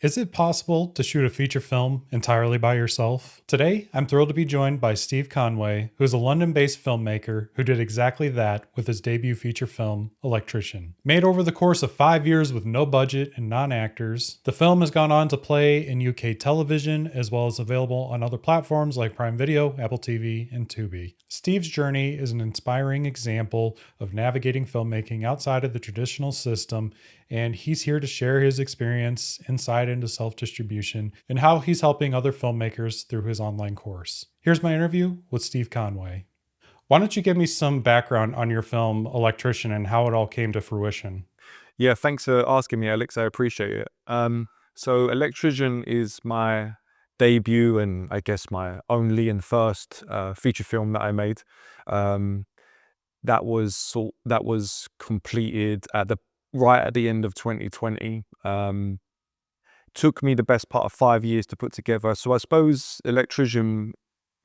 Is it possible to shoot a feature film entirely by yourself? Today, I'm thrilled to be joined by Steve Conway, who is a London-based filmmaker who did exactly that with his debut feature film, Electrician. Made over the course of 5 years with no budget and non-actors, the film has gone on to play in UK television as well as available on other platforms like Prime Video, Apple TV, and Tubi. Steve's journey is an inspiring example of navigating filmmaking outside of the traditional system, and he's here to share his experience, insight into self-distribution, and how he's helping other filmmakers through his online course. Here's my interview with Steve Conway. Why don't you give me some background on your film Electrician and how it all came to fruition? Yeah, thanks for asking me, Alex. I appreciate it. So Electrician is my debut and I guess my only and first feature film that I made. That was completed right at the end of 2020. Took me the best part of 5 years to put together. So I suppose Electrician,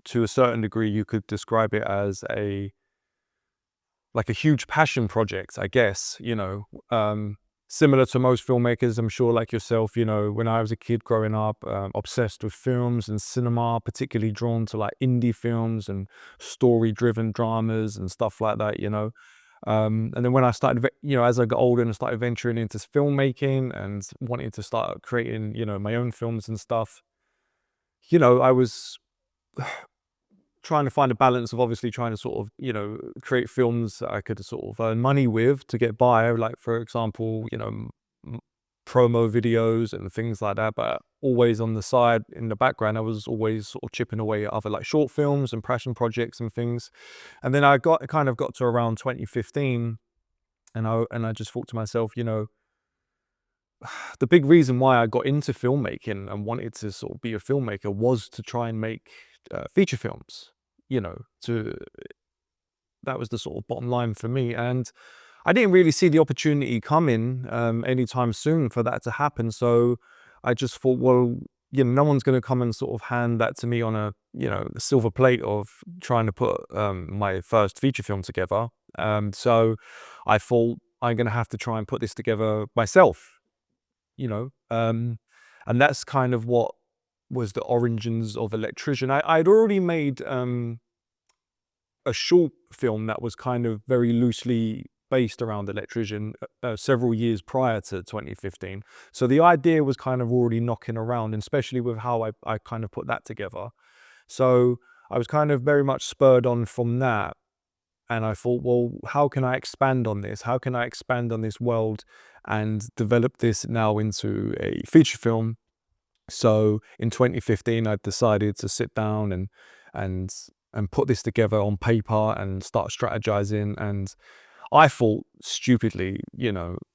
to a certain degree, you could describe it as a huge passion project, I guess, similar to most filmmakers, I'm sure, like yourself, when I was a kid growing up, obsessed with films and cinema, particularly drawn to like indie films and story-driven dramas and stuff like that, and then when I started, as I got older and started venturing into filmmaking and wanting to start creating, my own films and stuff, I was trying to find a balance of obviously trying to sort of, create films that I could sort of earn money with to get by, like, for example, promo videos and things like that. But always on the side, in the background, I was always sort of chipping away at other like short films and passion projects and things. And then I got to around 2015 and I just thought to myself, the big reason why I got into filmmaking and wanted to sort of be a filmmaker was to try and make feature films, that was the sort of bottom line for me. And I didn't really see the opportunity coming anytime soon for that to happen. So I just thought, well, no one's going to come and sort of hand that to me on a silver plate of trying to put my first feature film together. So I thought, I'm going to have to try and put this together myself, and that's kind of what was the origins of Electrician. I'd already made a short film that was kind of very loosely based around Electrician several years prior to 2015. So the idea was kind of already knocking around, and especially with how I kind of put that together. So I was kind of very much spurred on from that. And I thought, well, how can I expand on this? How can I expand on this world and develop this now into a feature film? So in 2015, I decided to sit down and put this together on paper and start strategizing. And I thought stupidly,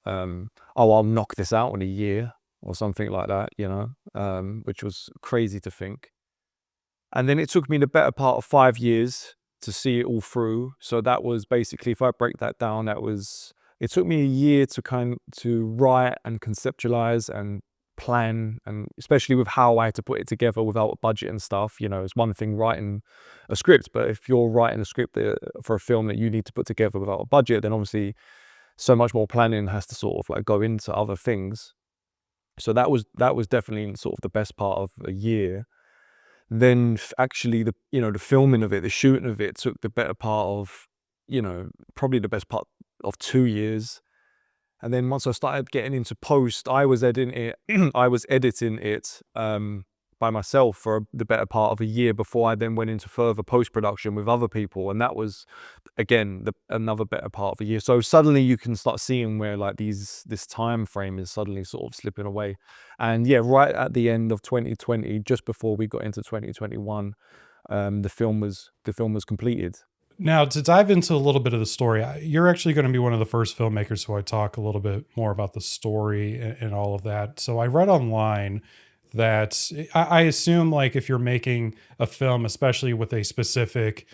oh, I'll knock this out in a year or something like that, which was crazy to think. And then it took me the better part of 5 years to see it all through. So that was basically, if I break that down, it took me a year to write and conceptualize and plan, and especially with how I had to put it together without a budget and stuff. It's one thing writing a script, but if you're writing a script for a film that you need to put together without a budget, then obviously so much more planning has to sort of like go into other things. So that was definitely sort of the best part of a year. Then actually the filming of it, the shooting of it took the better part of, probably the best part of 2 years. And then once I started getting into post, I was editing it by myself for the better part of a year before I then went into further post-production with other people. And that was, again, another better part of a year. So suddenly you can start seeing where like this time frame is suddenly sort of slipping away. And yeah, right at the end of 2020, just before we got into 2021, the film was completed. Now, to dive into a little bit of the story, you're actually going to be one of the first filmmakers who I talk a little bit more about the story and all of that. So I read online that I assume, like, if you're making a film, especially with a specific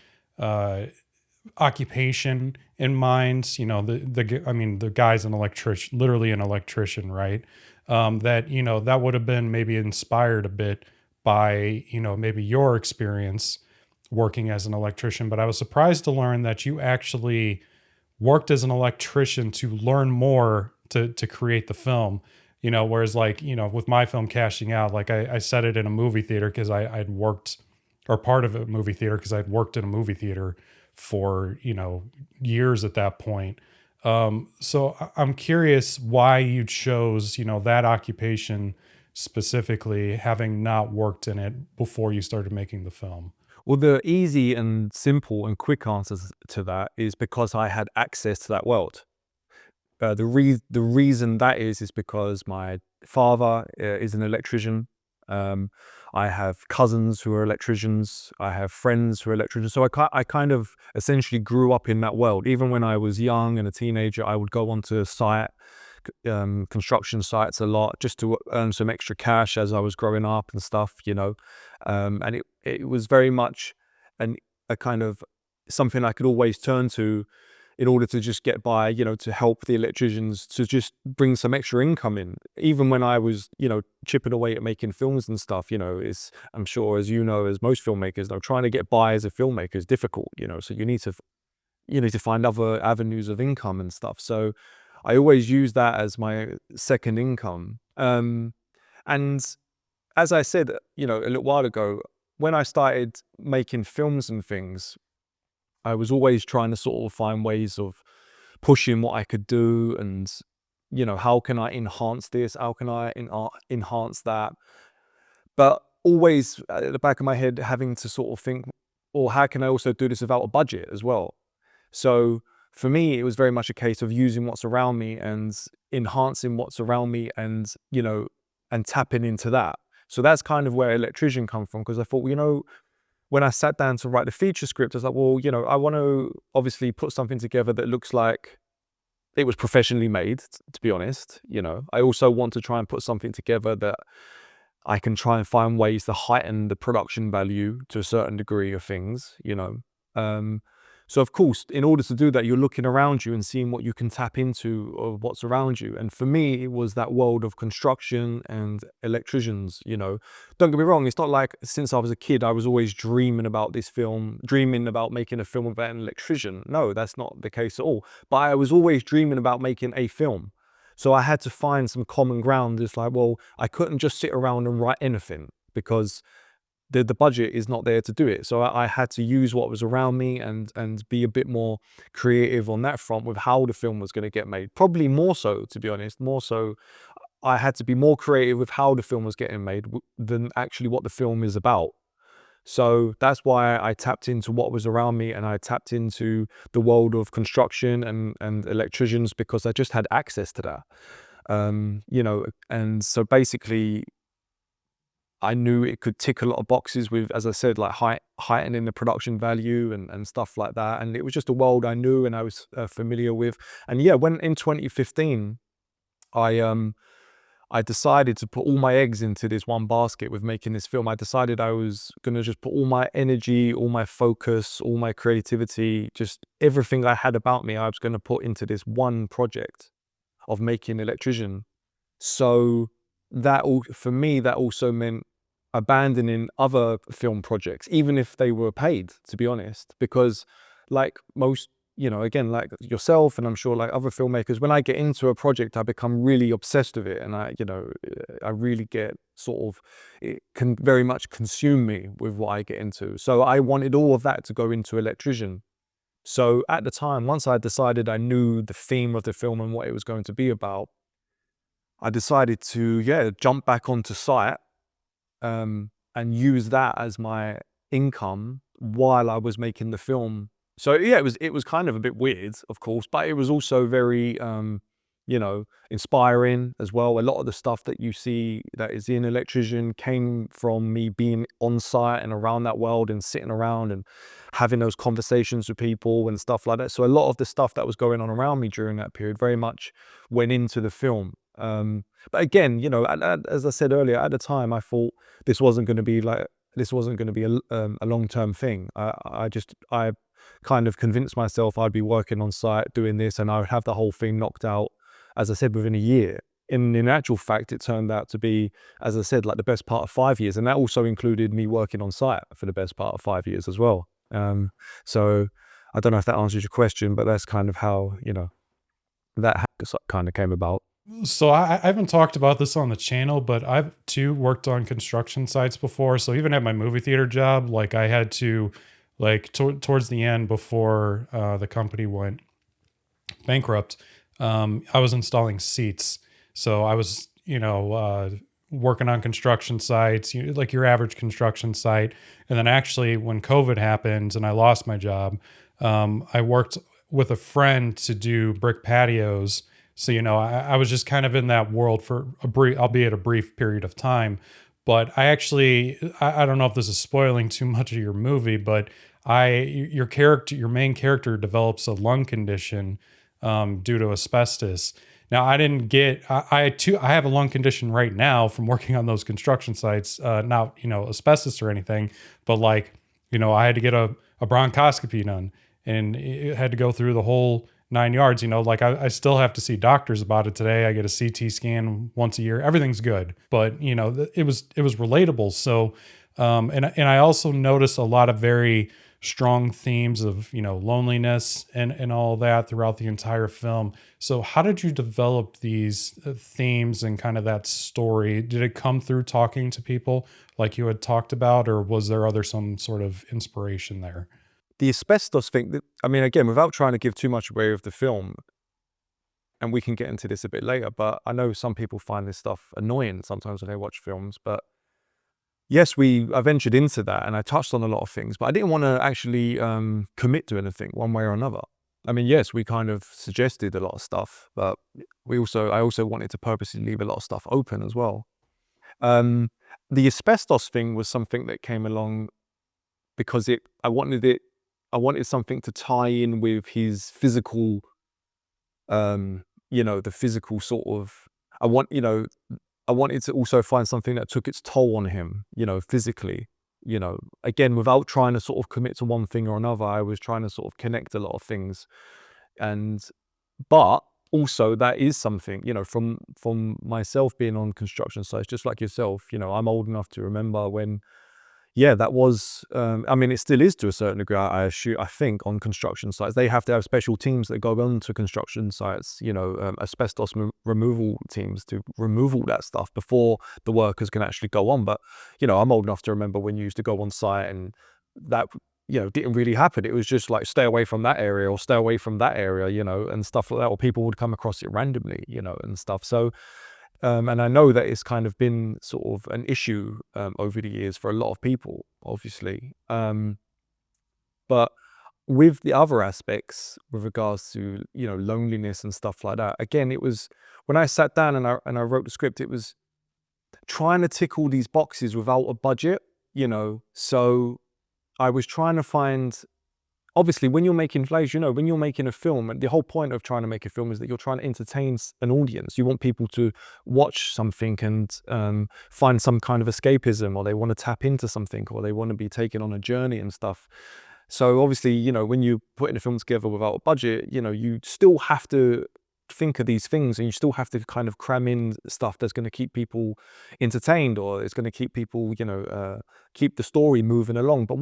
occupation in mind, the guy's an electrician, literally an electrician, right? That would have been maybe inspired a bit by, maybe your experience working as an electrician. But I was surprised to learn that you actually worked as an electrician to learn more to create the film. whereas like, with my film Cashing Out, like I set it in a movie theater because I'd worked, or part of a movie theater because I'd worked in a movie theater for, years at that point. So I'm curious why you chose, that occupation specifically, having not worked in it before you started making the film. Well, the easy and simple and quick answers to that is because I had access to that world. The reason that is because my father is an electrician. Um, I have cousins who are electricians. I have friends who are electricians. So I kind of essentially grew up in that world. Even when I was young and a teenager, I would go onto construction sites a lot just to earn some extra cash as I was growing up and stuff. And it was very much a kind of something I could always turn to in order to just get by, to help the electricians to just bring some extra income in. Even when I was, chipping away at making films and stuff, I'm sure, as as most filmmakers know, trying to get by as a filmmaker is difficult, so you need to find other avenues of income and stuff. So I always use that as my second income. And as I said, a little while ago, when I started making films and things, I was always trying to sort of find ways of pushing what I could do and, how can I enhance this? How can I enhance that? But always at the back of my head, having to sort of think, or how can I also do this without a budget as well? So for me, it was very much a case of using what's around me and enhancing what's around me and, and tapping into that. So that's kind of where Electrician come from, because I thought, when I sat down to write the feature script, I was like, well, I want to obviously put something together that looks like it was professionally made, to be honest. I also want to try and put something together that I can try and find ways to heighten the production value to a certain degree of things. So of course, in order to do that, you're looking around you and seeing what you can tap into of what's around you. And for me, it was that world of construction and electricians. Don't get me wrong, it's not like since I was a kid, I was always dreaming about this film, dreaming about making a film about an electrician. No, that's not the case at all. But I was always dreaming about making a film. So I had to find some common ground. It's like, well, I couldn't just sit around and write anything because the budget is not there to do it. So I had to use what was around me and be a bit more creative on that front with how the film was going to get made. Probably more so, to be honest, more so. I had to be more creative with how the film was getting made than actually what the film is about. So that's why I tapped into what was around me and I tapped into the world of construction and electricians because I just had access to that. And so basically I knew it could tick a lot of boxes with, as I said, like heightening the production value and stuff like that. And it was just a world I knew and I was familiar with. And yeah, when in 2015, I decided to put all my eggs into this one basket with making this film. I decided I was going to just put all my energy, all my focus, all my creativity, just everything I had about me, I was going to put into this one project of making Electrician. So for me, that also meant abandoning other film projects, even if they were paid, to be honest, because like most, again, like yourself, and I'm sure like other filmmakers, when I get into a project, I become really obsessed with it. And I really get it can very much consume me with what I get into. So I wanted all of that to go into Electrician. So at the time, once I decided I knew the theme of the film and what it was going to be about, I decided to, jump back onto site and use that as my income while I was making the film. So yeah, it was kind of a bit weird, of course, but it was also very inspiring as well. A lot of the stuff that you see that is in Electrician came from me being on site and around that world and sitting around and having those conversations with people and stuff like that. So a lot of the stuff that was going on around me during that period very much went into the film. But again, as I said earlier, at the time, I thought this wasn't going to be a long-term thing. I kind of convinced myself I'd be working on site doing this and I would have the whole thing knocked out, as I said, within a year. In actual fact, it turned out to be, as I said, like the best part of 5 years. And that also included me working on site for the best part of 5 years as well. So I don't know if that answers your question, but that's kind of how, that kind of came about. So I haven't talked about this on the channel, but I've too worked on construction sites before. So even at my movie theater job, like I had to, like towards the end before the company went bankrupt, I was installing seats. So I was, working on construction sites, like your average construction site. And then actually, when COVID happened and I lost my job, I worked with a friend to do brick patios. So, I was just kind of in that world for a brief, albeit a brief period of time. But I don't know if this is spoiling too much of your movie, but your main character develops a lung condition due to asbestos. Now, I didn't get I have a lung condition right now from working on those construction sites, not asbestos or anything, but like I had to get a bronchoscopy done, and it had to go through the whole 9 yards. Like I still have to see doctors about it today. I get a CT scan once a year. Everything's good, but it was relatable. So, and I also noticed a lot of very strong themes of loneliness and all that throughout the entire film. So how did you develop these themes and kind of that story? Did it come through talking to people like you had talked about, or was there some sort of inspiration there? The asbestos thing, I mean, again, without trying to give too much away of the film, and we can get into this a bit later, but I know some people find this stuff annoying sometimes when they watch films, but yes, I ventured into that and I touched on a lot of things, but I didn't want to actually commit to anything one way or another. I mean, yes, we kind of suggested a lot of stuff, but I also wanted to purposely leave a lot of stuff open as well. Um, the asbestos thing was something that came along because I wanted something to tie in with his physical, the physical sort of, I want, you know, I wanted to also find something that took its toll on him, physically, again, without trying to sort of commit to one thing or another. I was trying to sort of connect a lot of things. And, but also that is something, from myself being on construction sites, just like yourself, I'm old enough to remember when, yeah, that was, I mean, it still is to a certain degree, I think, on construction sites. They have to have special teams that go onto construction sites, asbestos removal teams to remove all that stuff before the workers can actually go on. But, I'm old enough to remember when you used to go on site and that, didn't really happen. It was just like, stay away from that area or stay away from that area, and stuff like that, or people would come across it randomly, and stuff. So, and I know that it's kind of been sort of an issue over the years for a lot of people, obviously. But with the other aspects, with regards to loneliness and stuff like that, again, it was when I sat down and I wrote the script, it was trying to tick all these boxes without a budget. So I was trying to find. Obviously, when you're making plays, when you're making a film, and the whole point of trying to make a film is that you're trying to entertain an audience. You want people to watch something and find some kind of escapism, or they want to tap into something, or they want to be taken on a journey and stuff. So obviously, when you're putting a film together without a budget, you still have to think of these things, and you still have to kind of cram in stuff that's going to keep people entertained, or it's going to keep people, keep the story moving along. But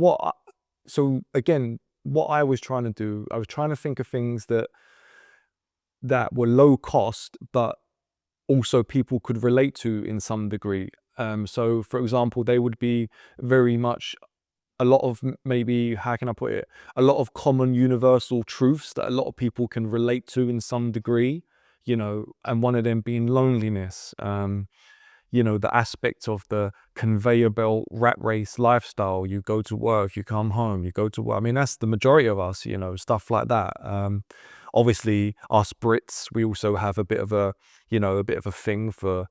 so again, what I was trying to do, I was trying to think of things that were low cost, but also people could relate to in some degree. So for example, they would be very much a lot of, maybe, how can I put it? A lot of common universal truths that a lot of people can relate to in some degree, and one of them being loneliness. The aspect of the conveyor belt rat race lifestyle. You go to work, you come home, you go to work. I mean, that's the majority of us, stuff like that. Obviously, us Brits, we also have a bit of a thing for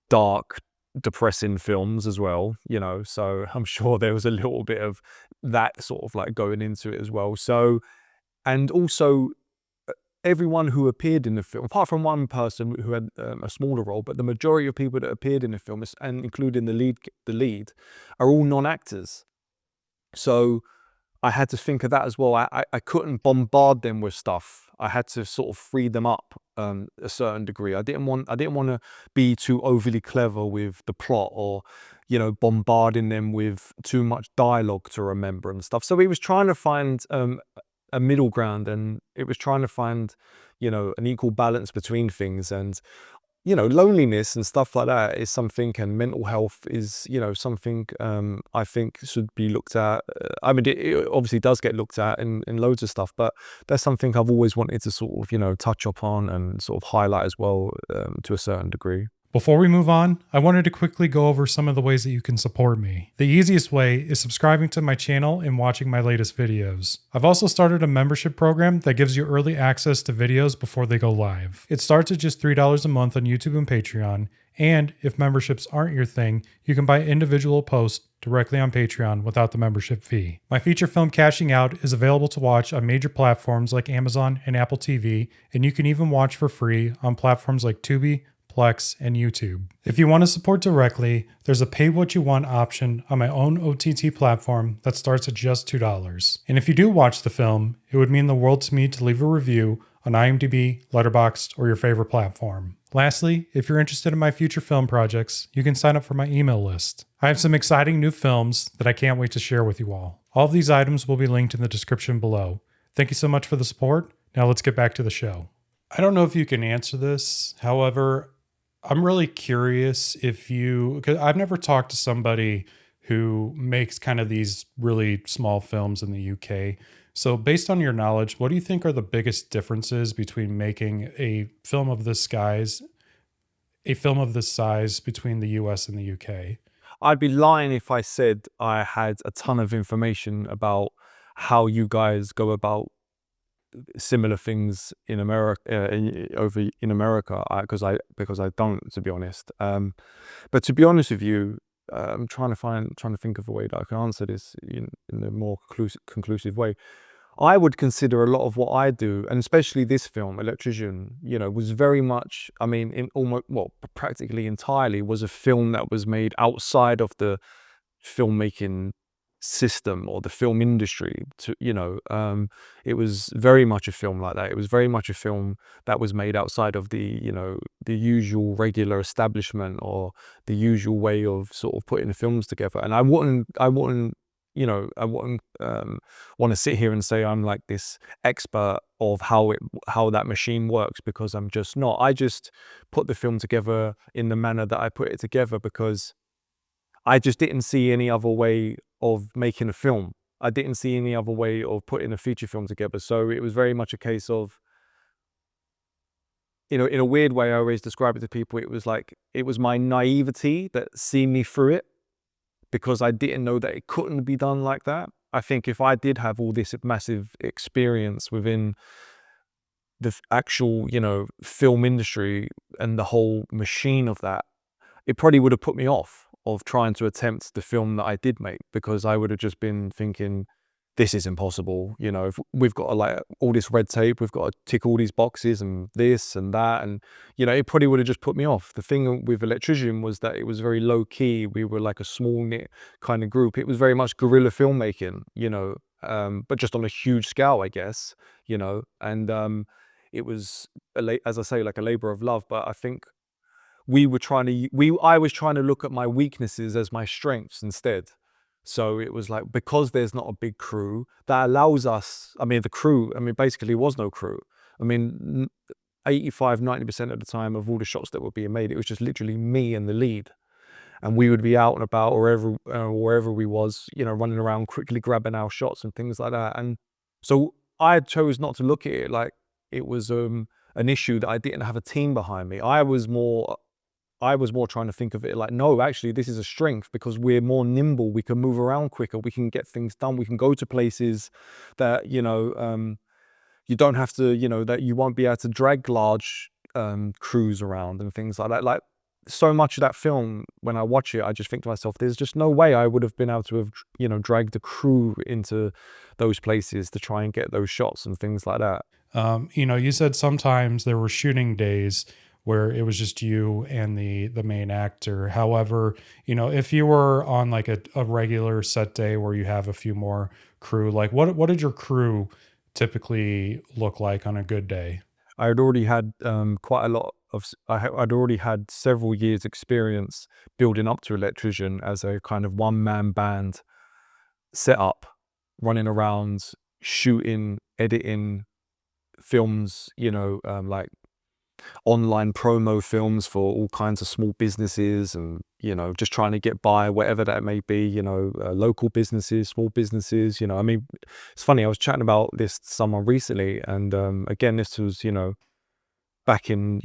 dark, depressing films as well, so I'm sure there was a little bit of that sort of like going into it as well. So, and also, everyone who appeared in the film, apart from one person who had a smaller role, but the majority of people that appeared in the film, and including the lead, are all non-actors. So I had to think of that as well. I couldn't bombard them with stuff. I had to sort of free them up a certain degree. I didn't want to be too overly clever with the plot, or bombarding them with too much dialogue to remember and stuff. So he was trying to find a middle ground, and it was trying to find, an equal balance between things. And loneliness and stuff like that is something, and mental health is, something I think should be looked at. I mean, it obviously does get looked at in loads of stuff, but that's something I've always wanted to sort of, touch upon and sort of highlight as well, to a certain degree. Before we move on, I wanted to quickly go over some of the ways that you can support me. The easiest way is subscribing to my channel and watching my latest videos. I've also started a membership program that gives you early access to videos before they go live. It starts at just $3 a month on YouTube and Patreon, and if memberships aren't your thing, you can buy individual posts directly on Patreon without the membership fee. My feature film Cashing Out is available to watch on major platforms like Amazon and Apple TV, and you can even watch for free on platforms like Tubi, Plex, and YouTube. If you want to support directly, there's a pay what you want option on my own OTT platform that starts at just $2. And if you do watch the film, it would mean the world to me to leave a review on IMDb, Letterboxd, or your favorite platform. Lastly, if you're interested in my future film projects, you can sign up for my email list. I have some exciting new films that I can't wait to share with you all. All of these items will be linked in the description below. Thank you so much for the support. Now let's get back to the show. I don't know if you can answer this. However, I'm really curious because I've never talked to somebody who makes kind of these really small films in the UK. So based on your knowledge, what do you think are the biggest differences between making a film of this size between the US and the UK? I'd be lying if I said I had a ton of information about how you guys go about similar things in America, over in America, because I don't, to be honest. But to be honest with you, I'm trying to think of a way that I can answer this in a more conclusive way. I would consider a lot of what I do, and especially this film, Electrician, was very much, I mean, practically entirely was a film that was made outside of the filmmaking system or the film industry. It was very much a film like that. It was very much a film that was made outside of the usual regular establishment or the usual way of sort of putting the films together. And I wouldn't want to sit here and say I'm like this expert of how that machine works, because I'm just not. I just put the film together in the manner that I put it together because I just didn't see any other way of making a film. I didn't see any other way of putting a feature film together. So it was very much a case of, in a weird way, I always describe it to people, it was my naivety that seen me through it, because I didn't know that it couldn't be done like that. I think if I did have all this massive experience within the actual, film industry and the whole machine of that, it probably would have put me off of trying to attempt the film that I did make, because I would have just been thinking, this is impossible. If we've got all this red tape, we've got to tick all these boxes and this and that. And, it probably would have just put me off. The thing with Electrician was that it was very low key. We were like a small knit kind of group. It was very much guerrilla filmmaking, but just on a huge scale, I guess, and it was, as I say, like a labor of love. But I think I was trying to look at my weaknesses as my strengths instead. So it was like, because there's not a big crew that allows us, basically was no crew. 85-90% of the time of all the shots that were being made, it was just literally me and the lead. And we would be out and about wherever we was, running around, quickly grabbing our shots and things like that. And so I chose not to look at it like it was an issue that I didn't have a team behind me. I was more trying to think of it like, no, actually, this is a strength, because we're more nimble. We can move around quicker. We can get things done. We can go to places that, you don't have to, that you won't be able to drag large crews around and things like that. Like, so much of that film, when I watch it, I just think to myself, there's just no way I would have been able to have, dragged the crew into those places to try and get those shots and things like that. You said sometimes there were shooting days where it was just you and the main actor. However, if you were on like a regular set day where you have a few more crew, like what did your crew typically look like on a good day? I had already had quite a lot of, I'd already had several years experience building up to Electrician as a kind of one-man band setup, running around, shooting, editing films, like online promo films for all kinds of small businesses, and just trying to get by, whatever that may be, local businesses, small businesses. I mean, it's funny, I was chatting about this to someone recently, and again, this was back in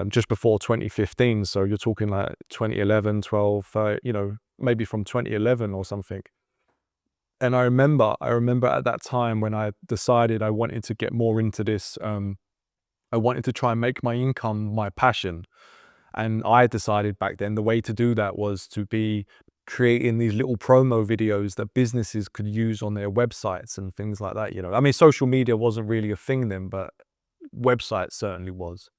just before 2015, so you're talking like 2011, 12, maybe from 2011 or something. And I remember at that time when I decided I wanted to get more into this, I wanted to try and make my income my passion. And I decided back then the way to do that was to be creating these little promo videos that businesses could use on their websites and things like that. I mean, social media wasn't really a thing then, but websites certainly was.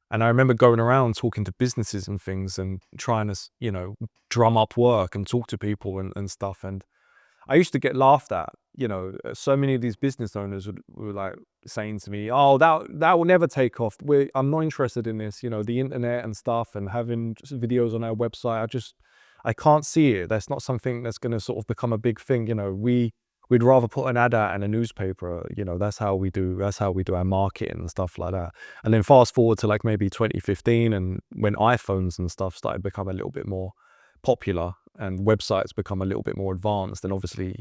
And I remember going around talking to businesses and things and trying to, drum up work and talk to people and stuff. And I used to get laughed at. So many of these business owners were like saying to me, "Oh, that will never take off. I'm not interested in this. The internet and stuff, and having videos on our website. I can't see it. That's not something that's going to sort of become a big thing. We'd rather put an ad out in a newspaper. That's how we do our marketing and stuff like that." And then fast forward to like maybe 2015, and when iPhones and stuff started to become a little bit more popular and websites become a little bit more advanced, and obviously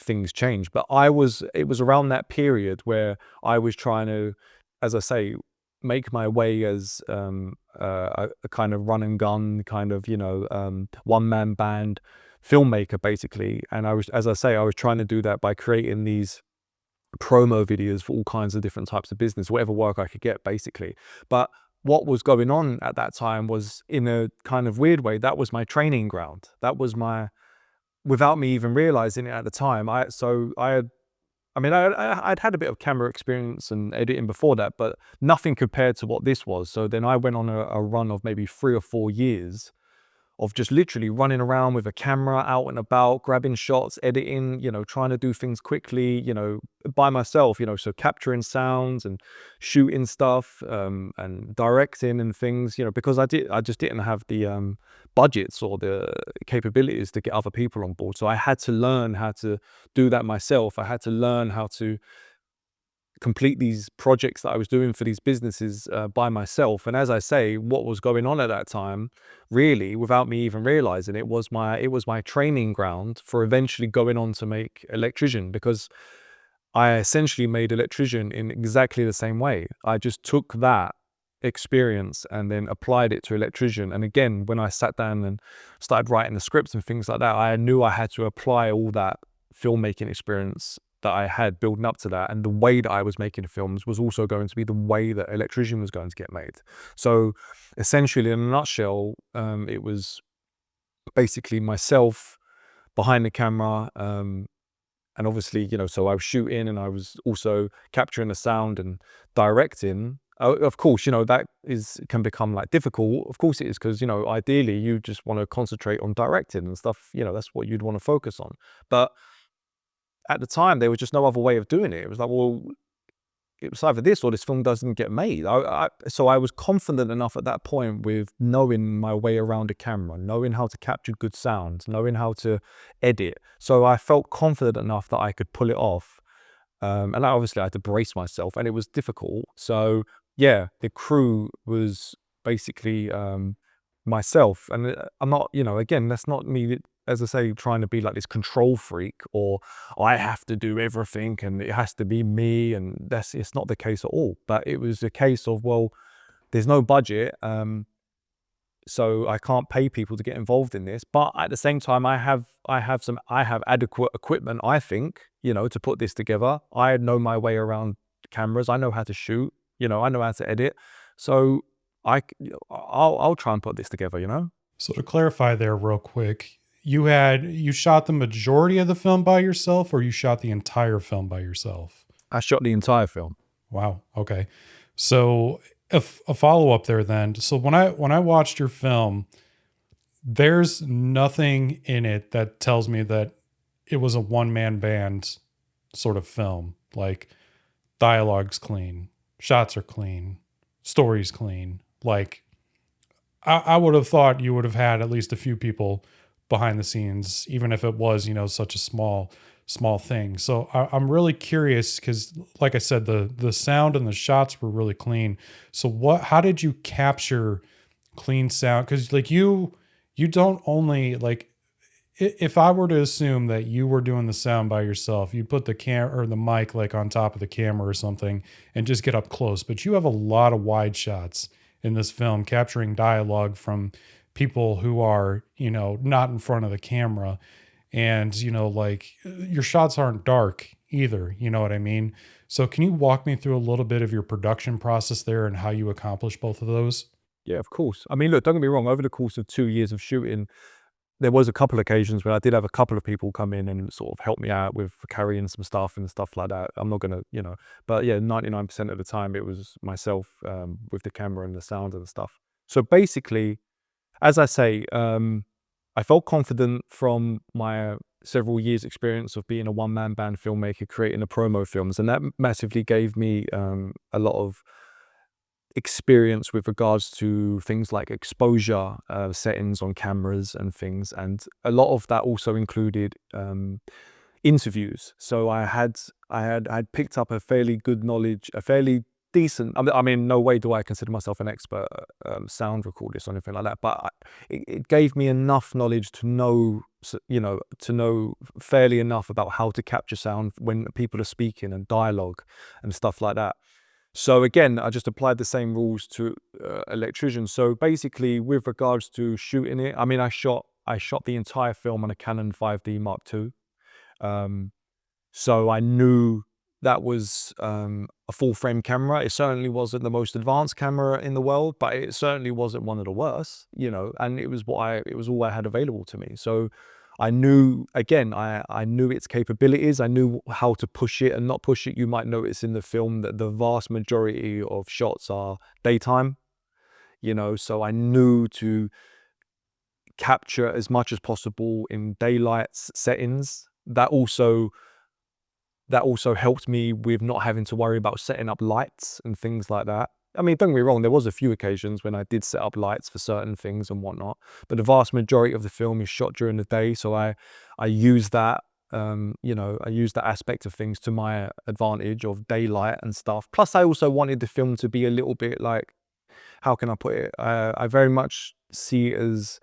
things change. But it was around that period where I was trying to, as I say, make my way as a kind of run and gun kind of one-man band filmmaker, basically. And I was trying to do that by creating these promo videos for all kinds of different types of business, whatever work I could get, basically. But what was going on at that time was, in a kind of weird way, that was my training ground. That was without me even realizing it at the time. I'd had a bit of camera experience and editing before that, but nothing compared to what this was. So then I went on a run of maybe 3 or 4 years of just literally running around with a camera, out and about, grabbing shots, editing, trying to do things quickly, by myself, so capturing sounds and shooting stuff, and directing and things, because I just didn't have the budgets or the capabilities to get other people on board. So I had to learn how to do that myself. I had to learn how to complete these projects that I was doing for these businesses by myself. And as I say, what was going on at that time, really, without me even realizing it, was my training ground for eventually going on to make Electrician, because I essentially made Electrician in exactly the same way. I just took that experience and then applied it to Electrician. And again, when I sat down and started writing the scripts and things like that, I knew I had to apply all that filmmaking experience that I had building up to that, and the way that I was making the films was also going to be the way that Electrician was going to get made. So essentially, in a nutshell, it was basically myself behind the camera, and obviously, so I was shooting and I was also capturing the sound and directing. Of course, that can become like difficult. Of course it is, because ideally you just want to concentrate on directing and stuff. That's what you'd want to focus on. But at the time, there was just no other way of doing it. It was like, well, it was either this or this film doesn't get made. So I was confident enough at that point with knowing my way around a camera, knowing how to capture good sound, knowing how to edit. So I felt confident enough that I could pull it off. And obviously I had to brace myself, and it was difficult. So yeah, the crew was basically myself. And I'm not, again, that's not me, as I say, trying to be like this control freak, or I have to do everything and it has to be me, and it's not the case at all. But it was a case of, well, there's no budget, so I can't pay people to get involved in this. But at the same time, I have adequate equipment, I think, to put this together. I know my way around cameras. I know how to shoot. I know how to edit. So I'll try and put this together. So to clarify there real quick, you shot the majority of the film by yourself, or you shot the entire film by yourself? I shot the entire film. Wow. Okay. So a follow-up there then. So when I watched your film, there's nothing in it that tells me that it was a one-man band sort of film. Like, dialogue's clean, shots are clean, story's clean. Like, I would have thought you would have had at least a few people behind the scenes, even if it was, such a small thing. So I'm really curious because, like I said, the sound and the shots were really clean. So how did you capture clean sound? Because like you don't only like if I were to assume that you were doing the sound by yourself, you put the cam or the mic like on top of the camera or something and just get up close. But you have a lot of wide shots in this film, capturing dialogue from people who are, not in front of the camera. And, like your shots aren't dark either. You know what I mean? So can you walk me through a little bit of your production process there and how you accomplish both of those? Yeah, of course. I mean, look, don't get me wrong. Over the course of 2 years of shooting, there was a couple occasions where I did have a couple of people come in and sort of help me out with carrying some stuff and stuff like that. I'm not gonna, but yeah, 99% of the time it was myself with the camera and the sound and stuff. So basically, as I say, I felt confident from my several years' experience of being a one-man band filmmaker, creating the promo films, and that massively gave me a lot of experience with regards to things like exposure settings on cameras and things, and a lot of that also included interviews. So I'd picked up a fairly good knowledge, a fairly decent. I mean, no way do I consider myself an expert sound recordist or anything like that, but it gave me enough knowledge to know, to know fairly enough about how to capture sound when people are speaking and dialogue and stuff like that. So again, I just applied the same rules to Electrician. So basically, with regards to shooting it, I mean, I shot the entire film on a Canon 5D Mark II. So I knew that was a full frame camera. It certainly wasn't the most advanced camera in the world, but it certainly wasn't one of the worst, and it was it was all I had available to me. So I knew, again, I knew its capabilities. I knew how to push it and not push it. You might notice in the film that the vast majority of shots are daytime, so I knew to capture as much as possible in daylight settings. That also helped me with not having to worry about setting up lights and things like that. I mean, don't get me wrong, there was a few occasions when I did set up lights for certain things and whatnot, but the vast majority of the film is shot during the day, so I use that, I use that aspect of things to my advantage of daylight and stuff. Plus, I also wanted the film to be a little bit like, how can I put it? I very much see it as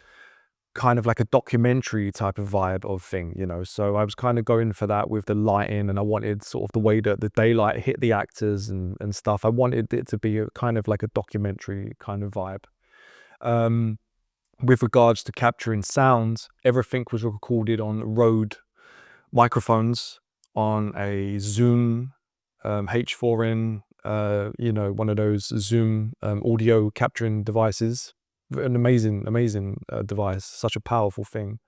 kind of like a documentary type of vibe of thing, so I was kind of going for that with the lighting, and I wanted sort of the way that the daylight hit the actors and stuff. I wanted it to be a kind of like a documentary kind of vibe. With regards to capturing sound, everything was recorded on Rode microphones on a Zoom H4n, one of those Zoom audio capturing devices. An amazing device, such a powerful thing.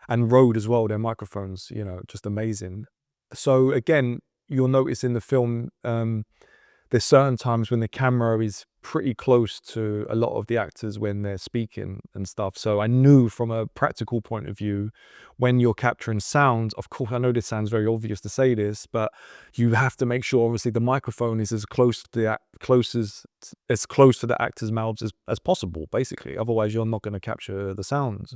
And Rode as well, their microphones, just amazing. So again, you'll notice in the film, there's certain times when the camera is pretty close to a lot of the actors when they're speaking and stuff. So I knew from a practical point of view, when you're capturing sound, of course, I know this sounds very obvious to say this, but you have to make sure, obviously, the microphone is as close to the actors' mouths as possible, basically. Otherwise, you're not going to capture the sound.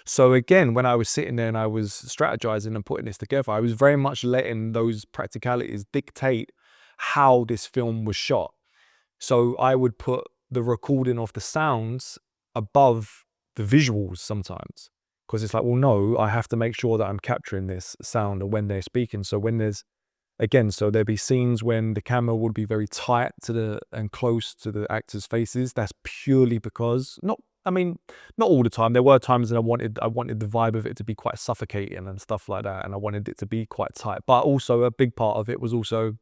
So again, when I was sitting there and I was strategizing and putting this together, I was very much letting those practicalities dictate how this film was shot. So I would put the recording of the sounds above the visuals sometimes, because it's like, well, no, I have to make sure that I'm capturing this sound and when they're speaking. So there'd be scenes when the camera would be very tight and close to the actors' faces. That's purely because not all the time. There were times that I wanted the vibe of it to be quite suffocating and stuff like that, and I wanted it to be quite tight. But also a big part of it was also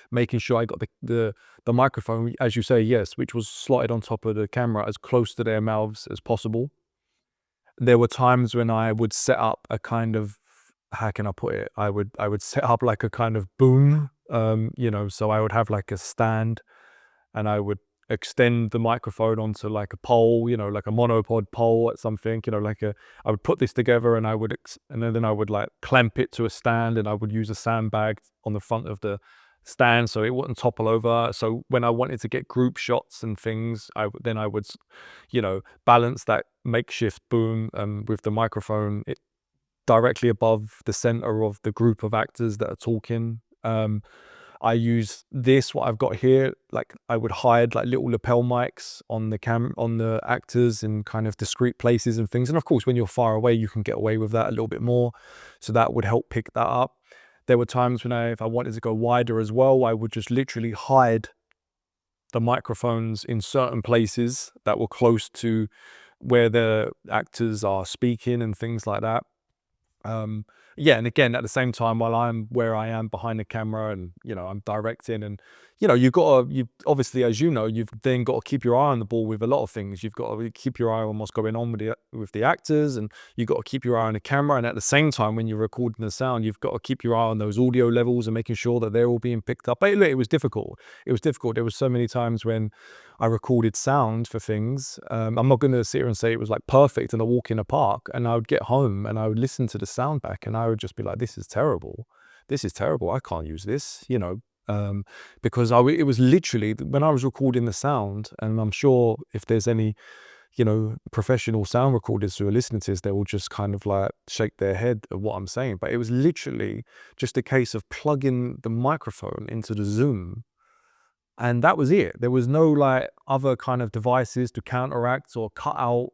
making sure I got the microphone, as you say, yes, which was slotted on top of the camera, as close to their mouths as possible. There were times when I would set up a kind of, how can I put it? I would set up like a kind of boom, so I would have like a stand, and I would extend the microphone onto like a pole, like a monopod pole or something, I would put this together, and then I would like clamp it to a stand, and I would use a sandbag on the front of the stand so it wouldn't topple over. So when I wanted to get group shots and things, I would, balance that makeshift boom with the microphone directly above the center of the group of actors that are talking. I use this, what I've got here, like I would hide like little lapel mics on the actors in kind of discreet places and things. And of course, when you're far away, you can get away with that a little bit more. So that would help pick that up. There were times when if I wanted to go wider as well, I would just literally hide the microphones in certain places that were close to where the actors are speaking and things like that. Yeah, and again, at the same time, while I'm where I am behind the camera and, I'm directing and, you obviously, as you know, you've then got to keep your eye on the ball with a lot of things. You've got to keep your eye on what's going on with the actors, and you've got to keep your eye on the camera. And at the same time, when you're recording the sound, you've got to keep your eye on those audio levels and making sure that they're all being picked up. But look, it was difficult. It was difficult. There was so many times when I recorded sound for things. I'm not going to sit here and say it was like perfect and a walk in a park. And I would get home and I would listen to the sound back and I would just be like, this is terrible. This is terrible. I can't use this, because it was literally when I was recording the sound, and I'm sure if there's any, professional sound recorders who are listening to this, they will just kind of like shake their head at what I'm saying. But it was literally just a case of plugging the microphone into the Zoom. And that was it. There was no like other kind of devices to counteract or cut out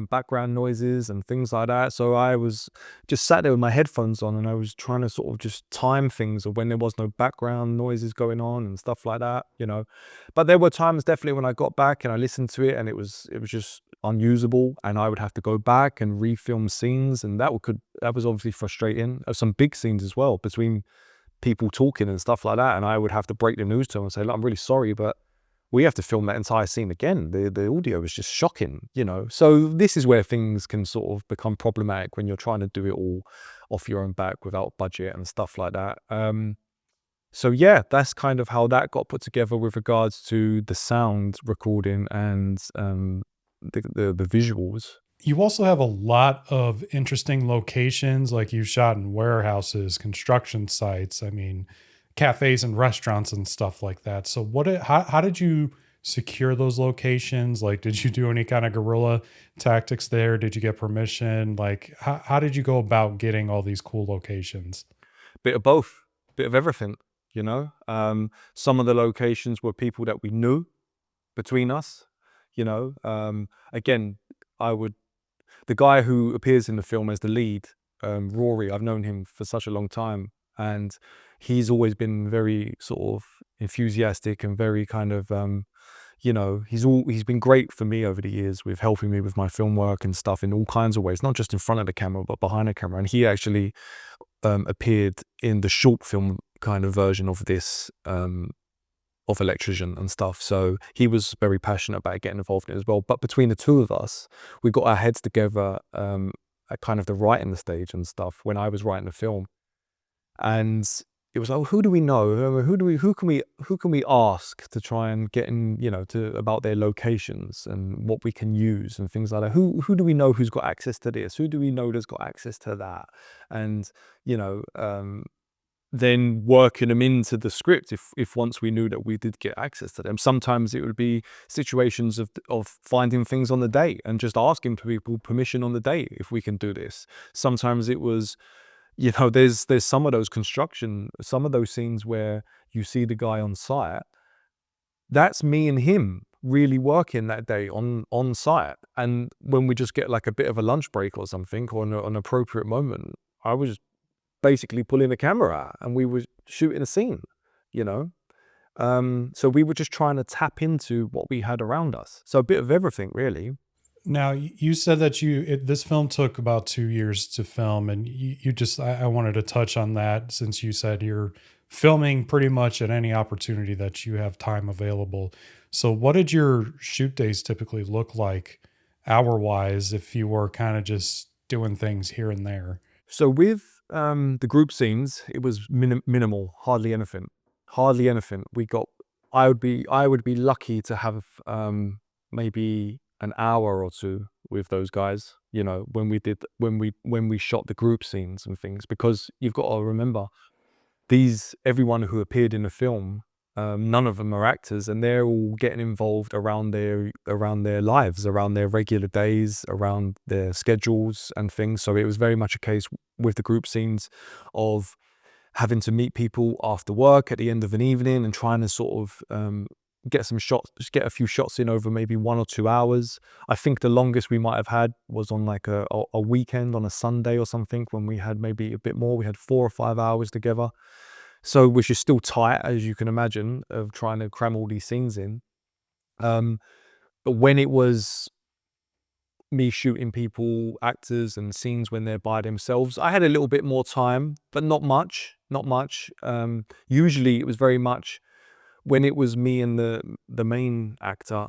background noises and things like that. So I was just sat there with my headphones on and I was trying to sort of just time things of when there was no background noises going on and stuff like that, But there were times definitely when I got back and I listened to it and it was just unusable, and I would have to go back and refilm scenes, and that was obviously frustrating. Some big scenes as well between people talking and stuff like that, and I would have to break the news to them and say, look, I'm really sorry, but we have to film that entire scene again. The audio is just shocking, So this is where things can sort of become problematic when you're trying to do it all off your own back without budget and stuff like that. So yeah, that's kind of how that got put together with regards to the sound recording and the visuals. You also have a lot of interesting locations, like you've shot in warehouses, construction sites, I mean, cafes and restaurants and stuff like that. So how did you secure those locations? Like, did you do any kind of guerrilla tactics there? Did you get permission? Like, how did you go about getting all these cool locations? Bit of both, bit of everything, Some of the locations were people that we knew between us, Again, the guy who appears in the film as the lead, Rory, I've known him for such a long time, and he's always been very sort of enthusiastic and very kind of, he's been great for me over the years with helping me with my film work and stuff in all kinds of ways, not just in front of the camera, but behind the camera. And he actually appeared in the short film kind of version of this, of Electrician and stuff. So he was very passionate about getting involved in it as well. But between the two of us, we got our heads together at kind of the writing the stage and stuff when I was writing the film. And it was like, who do we know? Who can we ask to try and get in, about their locations and what we can use and things like that. Who do we know who's got access to this? Who do we know that's got access to that? And, then working them into the script if once we knew that we did get access to them. Sometimes it would be situations of finding things on the day and just asking people permission on the day if we can do this. Sometimes it was, there's some of those scenes where you see the guy on site. That's me and him really working that day on site. And when we just get like a bit of a lunch break or something, or an appropriate moment, I was basically pulling the camera out and we were shooting a scene, so we were just trying to tap into what we had around us. So a bit of everything, really. Now, you said that this film took about 2 years to film, and I wanted to touch on that since you said you're filming pretty much at any opportunity that you have time available. So what did your shoot days typically look like hour-wise if you were kind of just doing things here and there? So with the group scenes, it was minimal, hardly anything. I would be lucky to have maybe an hour or two with those guys, when we shot the group scenes and things, because you've got to remember, everyone who appeared in the film, none of them are actors, and they're all getting involved around their lives, around their regular days, around their schedules and things. So it was very much a case with the group scenes of having to meet people after work at the end of an evening and trying to sort of get some shots, just get a few shots in over maybe 1 or 2 hours. I think the longest we might have had was on like a weekend, on a Sunday or something, when we had maybe a bit more. We had 4 or 5 hours together. So, which is still tight, as you can imagine, of trying to cram all these scenes in. But when it was me shooting people, actors and scenes when they're by themselves, I had a little bit more time, but not much, not much. Usually it was very much when it was me and the main actor,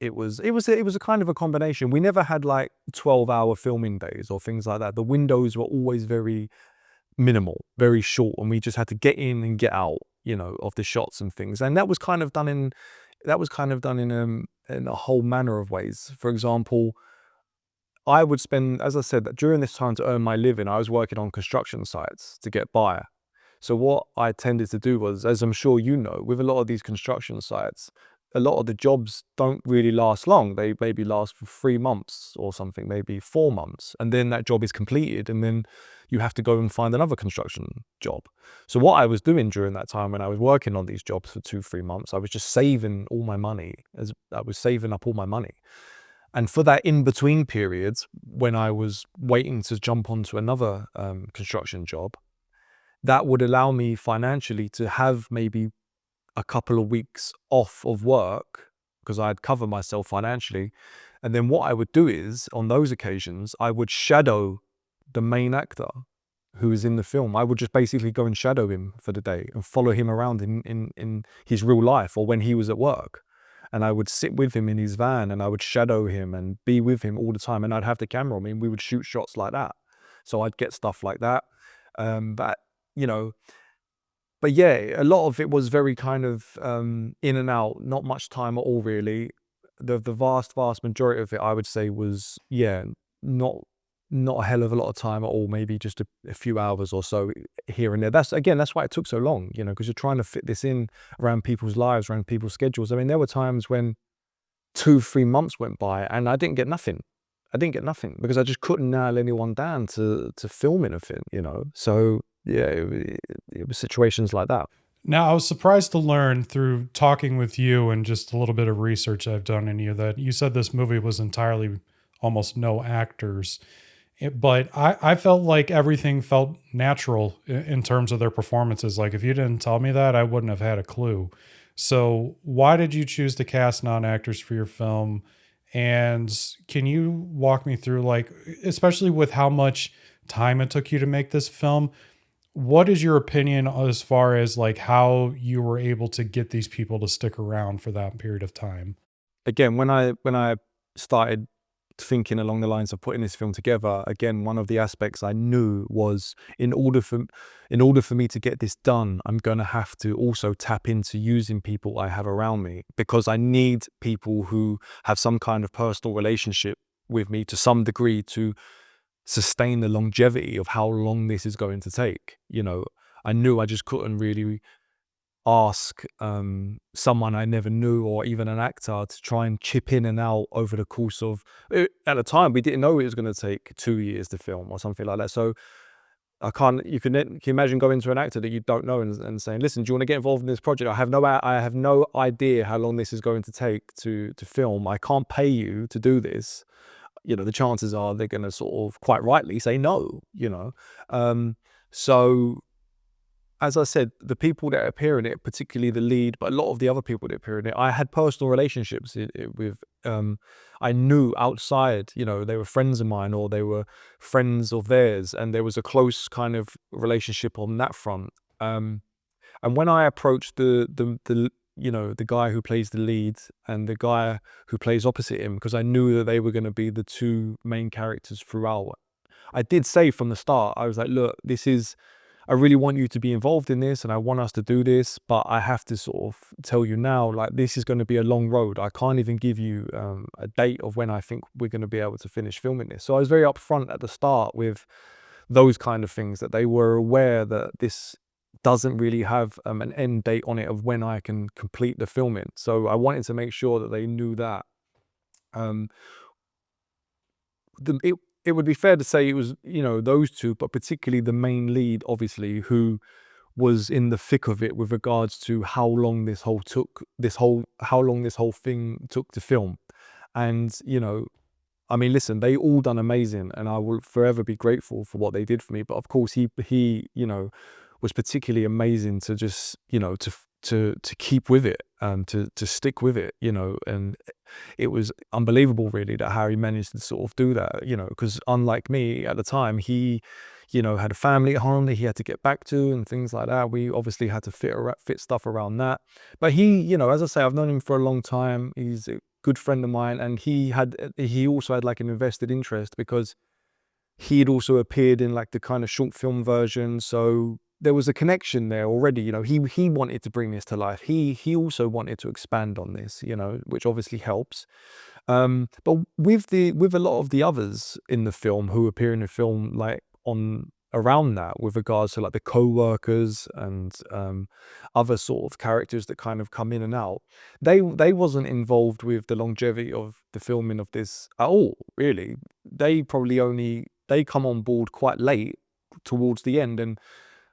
it was a kind of a combination. We never had like 12-hour filming days or things like that. The windows were always very minimal, very short, and we just had to get in and get out, of the shots and things. And that was kind of done in a whole manner of ways. For example, I would spend, as I said, that during this time to earn my living, I was working on construction sites to get by. So what I tended to do was, as I'm sure you know, with a lot of these construction sites, a lot of the jobs don't really last long. They maybe last for 3 months or something, maybe 4 months. And then that job is completed and then you have to go and find another construction job. So what I was doing during that time when I was working on these jobs for 2-3 months, I was just saving all my money. As I was saving up all my money. And for that in-between periods, when I was waiting to jump onto another construction job, that would allow me financially to have maybe a couple of weeks off of work because I'd cover myself financially. And then what I would do is, on those occasions, I would shadow the main actor who is in the film. I would just basically go and shadow him for the day and follow him around in his real life or when he was at work. And I would sit with him in his van and I would shadow him and be with him all the time. And I'd have the camera on me and we would shoot shots like that. So I'd get stuff like that. But, but yeah, a lot of it was very kind of in and out, not much time at all, really. The vast majority of it, I would say, was, not a hell of a lot of time at all, maybe just a few hours or so here and there. That's why it took so long, because you're trying to fit this in around people's lives, around people's schedules. I mean, there were times when 2-3 months went by and I didn't get nothing. Because I just couldn't nail anyone down to film anything, So yeah, it was situations like that. Now, I was surprised to learn through talking with you and just a little bit of research I've done in you that you said this movie was entirely almost no actors. But I felt like everything felt natural in terms of their performances. Like, if you didn't tell me that, I wouldn't have had a clue. So why did you choose to cast non-actors for your film? And can you walk me through, like, especially with how much time it took you to make this film, what is your opinion as far as like how you were able to get these people to stick around for that period of time? Again, when I started thinking along the lines of putting this film together, again, one of the aspects I knew was in order for me to get this done, I'm going to have to also tap into using people I have around me, because I need people who have some kind of personal relationship with me to some degree to sustain the longevity of how long this is going to take. I knew I just couldn't really ask someone I never knew or even an actor to try and chip in and out over the course of, at the time we didn't know it was going to take 2 years to film or something like that. So you can imagine going to an actor that you don't know and saying, listen, do you want to get involved in this project? I have no idea how long this is going to take to film. I can't pay you to do this. The chances are they're going to sort of quite rightly say no, so as I said, the people that appear in it, particularly the lead, but a lot of the other people that appear in it, I had personal relationships with. I knew outside, they were friends of mine or they were friends of theirs, and there was a close kind of relationship on that front. And when I approached the guy who plays the lead and the guy who plays opposite him, because I knew that they were going to be the two main characters throughout, I did say from the start, I was like, look, I really want you to be involved in this and I want us to do this, but I have to sort of tell you now, like, this is going to be a long road. I can't even give you a date of when I think we're going to be able to finish filming this. So I was very upfront at the start with those kind of things, that they were aware that this doesn't really have an end date on it of when I can complete the filming. So I wanted to make sure that they knew that. Um, it would be fair to say it was, those two, but particularly the main lead, obviously, who was in the thick of it with regards to how long how long this whole thing took to film. And, I mean, listen, they all done amazing, and I will forever be grateful for what they did for me. But of course, he was particularly amazing to just, to keep with it, to stick with it, and it was unbelievable, really, that how he managed to sort of do that, because unlike me at the time, he, had a family at home that he had to get back to and things like that. We obviously had to fit stuff around that. But he, as I say, I've known him for a long time. He's a good friend of mine, and he also had like an invested interest because he had also appeared in like the kind of short film version. So there was a connection there already. He wanted to bring this to life. He also wanted to expand on this, which obviously helps. But with a lot of the others in the film who appear in the film, like on around that, with regards to like the co-workers and other sort of characters that kind of come in and out, they wasn't involved with the longevity of the filming of this at all, really. They come on board quite late towards the end, and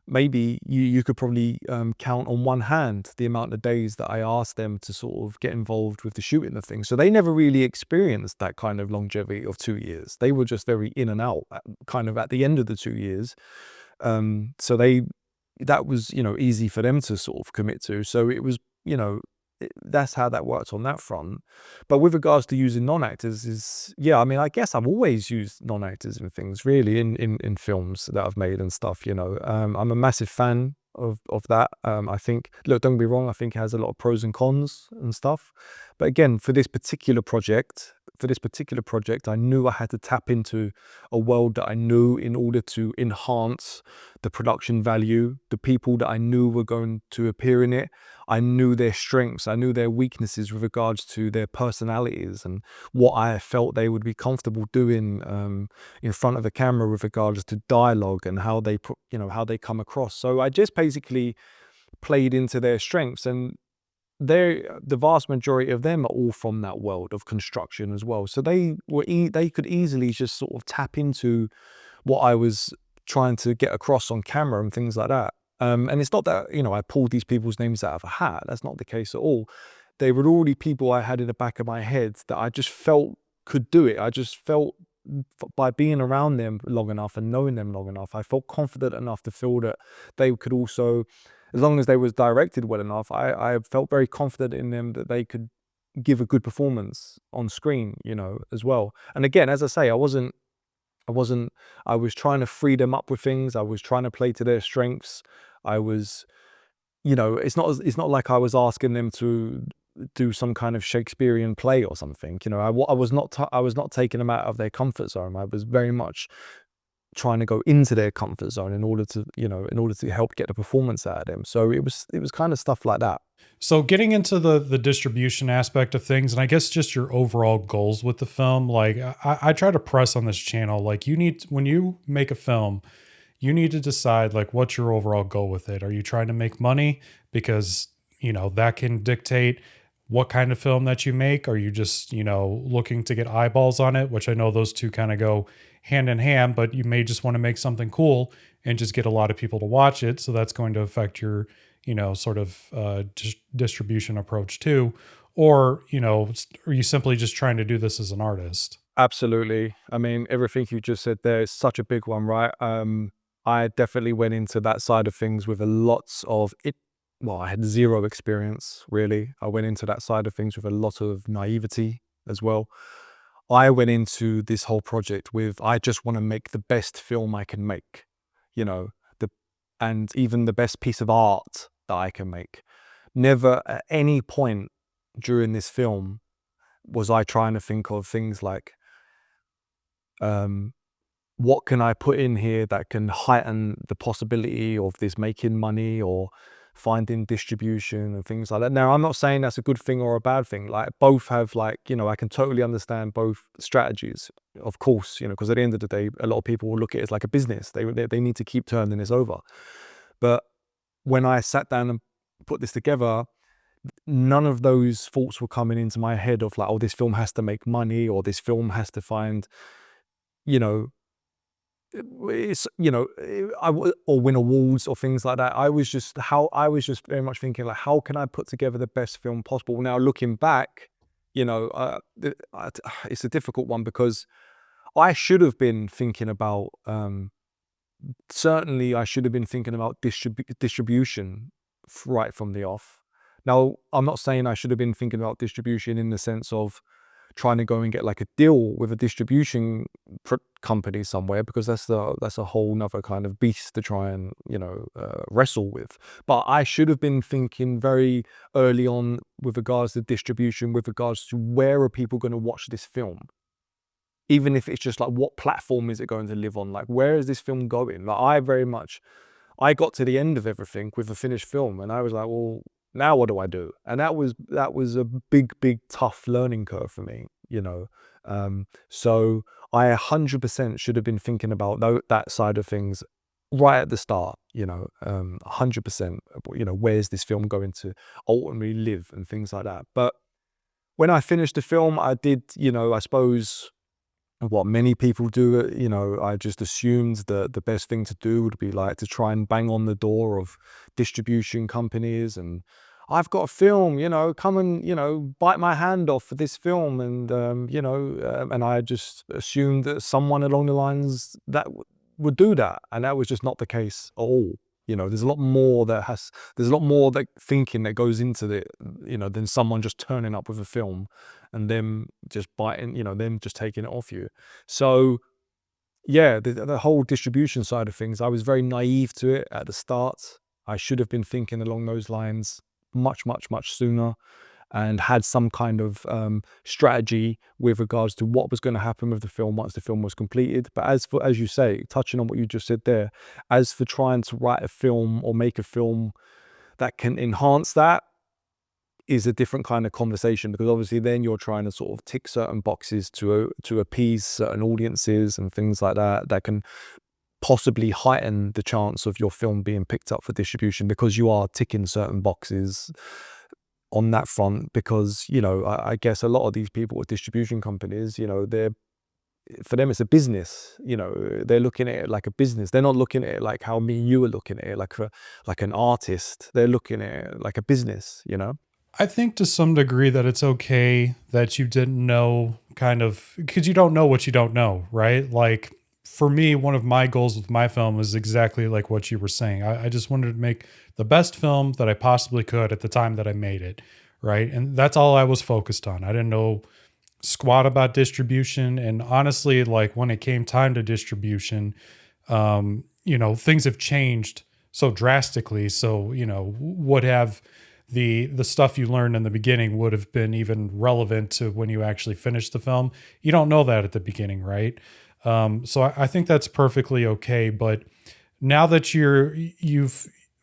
maybe you could probably count on one hand the amount of days that I asked them to sort of get involved with the shooting of things. So they never really experienced that kind of longevity of 2 years. They were just very in and out, kind of at the end of the 2 years. So that was, easy for them to sort of commit to. So it was, that's how that worked on that front. But with regards to using non-actors, yeah, I mean, I guess I've always used non-actors in things, really, in films that I've made and stuff. I'm a massive fan of that. I think, look, don't get me wrong, I think it has a lot of pros and cons and stuff. But again, for this particular project, I knew I had to tap into a world that I knew in order to enhance the production value. The people that I knew were going to appear in it, I knew their strengths, I knew their weaknesses with regards to their personalities and what I felt they would be comfortable doing in front of a camera with regards to dialogue and how they how they come across. So I just basically played into their strengths, and the vast majority of them are all from that world of construction as well. So they could easily just sort of tap into what I was trying to get across on camera and things like that. And it's not that, I pulled these people's names out of a hat. That's not the case at all. They were already people I had in the back of my head that I just felt could do it. I just felt, by being around them long enough and knowing them long enough, I felt confident enough to feel that they could also, as long as they was directed well enough, I felt very confident in them that they could give a good performance on screen, as well. And again, as I say, I was trying to free them up with things. I was trying to play to their strengths. I was, it's not like I was asking them to do some kind of Shakespearean play or something. I was not taking them out of their comfort zone. I was very much trying to go into their comfort zone in order to help get the performance out of them. So it was kind of stuff like that. So getting into the distribution aspect of things, and I guess just your overall goals with the film, like I try to press on this channel, like when you make a film, you need to decide like what's your overall goal with it. Are you trying to make money? Because, that can dictate what kind of film that you make. Are you just, looking to get eyeballs on it, which I know those two kind of go hand in hand, but you may just want to make something cool and just get a lot of people to watch it. So that's going to affect your, sort of distribution approach too. Or, are you simply just trying to do this as an artist? Absolutely. I mean, everything you just said there is such a big one, right? I definitely went into that side of things with lots of it. Well, I had zero experience, really. I went into that side of things with a lot of naivety as well. I went into this whole project with, I just want to make the best film I can make, and even the best piece of art that I can make. Never at any point during this film was I trying to think of things like, what can I put in here that can heighten the possibility of this making money or finding distribution and things like that. Now, I'm not saying that's a good thing or a bad thing. Like, both have, like, I can totally understand both strategies, of course, because at the end of the day, a lot of people will look at it as like a business. They need to keep turning this over. But when I sat down and put this together, none of those thoughts were coming into my head of like, oh, this film has to make money, or this film has to find, you know, it's, or win awards or things like that. I was just very much thinking like, how can I put together the best film possible? Now looking back, it's a difficult one, because I should have been thinking about, certainly I should have been thinking about distribution right from the off. Now, I'm not saying I should have been thinking about distribution in the sense of trying to go and get like a deal with a distribution company somewhere, because that's a whole nother kind of beast to try and wrestle with. But I should have been thinking very early on with regards to distribution, with regards to where are people going to watch this film, even if it's just like, what platform is it going to live on, like where is this film going. Like I got to the end of everything with a finished film, and I was like, well, now what do I do? And that was a big tough learning curve for me, so I 100% should have been thinking about that side of things right at the start, 100%, where's this film going to ultimately live and things like that. But when I finished the film, I did, I suppose what many people do, I just assumed that the best thing to do would be like to try and bang on the door of distribution companies and, I've got a film, come and, bite my hand off for this film. And, and I just assumed that someone along the lines that would do that. And that was just not the case at all. There's a lot more thinking that goes into it, than someone just turning up with a film and them just biting, them just taking it off you. So yeah, the whole distribution side of things, I was very naive to it at the start. I should have been thinking along those lines much sooner, and had some kind of strategy with regards to what was going to happen with the film once the film was completed. But as you say, touching on what you just said there, as for trying to write a film or make a film that can enhance that, is a different kind of conversation, because obviously then you're trying to sort of tick certain boxes to appease certain audiences and things like that can possibly heighten the chance of your film being picked up for distribution, because you are ticking certain boxes on that front. Because I guess a lot of these people with distribution companies, for them it's a business. They're looking at it like a business. They're not looking at it like how me and you are looking at it, like an artist. They're looking at it like a business. I think to some degree that it's okay that you didn't know, kind of, because you don't know what you don't know, right? Like, for me, one of my goals with my film is exactly like what you were saying. I just wanted to make the best film that I possibly could at the time that I made it, right? And that's all I was focused on. I didn't know squat about distribution. And honestly, like when it came time to distribution, things have changed so drastically. So, would have the stuff you learned in the beginning would have been even relevant to when you actually finish the film. You don't know that at the beginning, right? So I think that's perfectly okay. But now that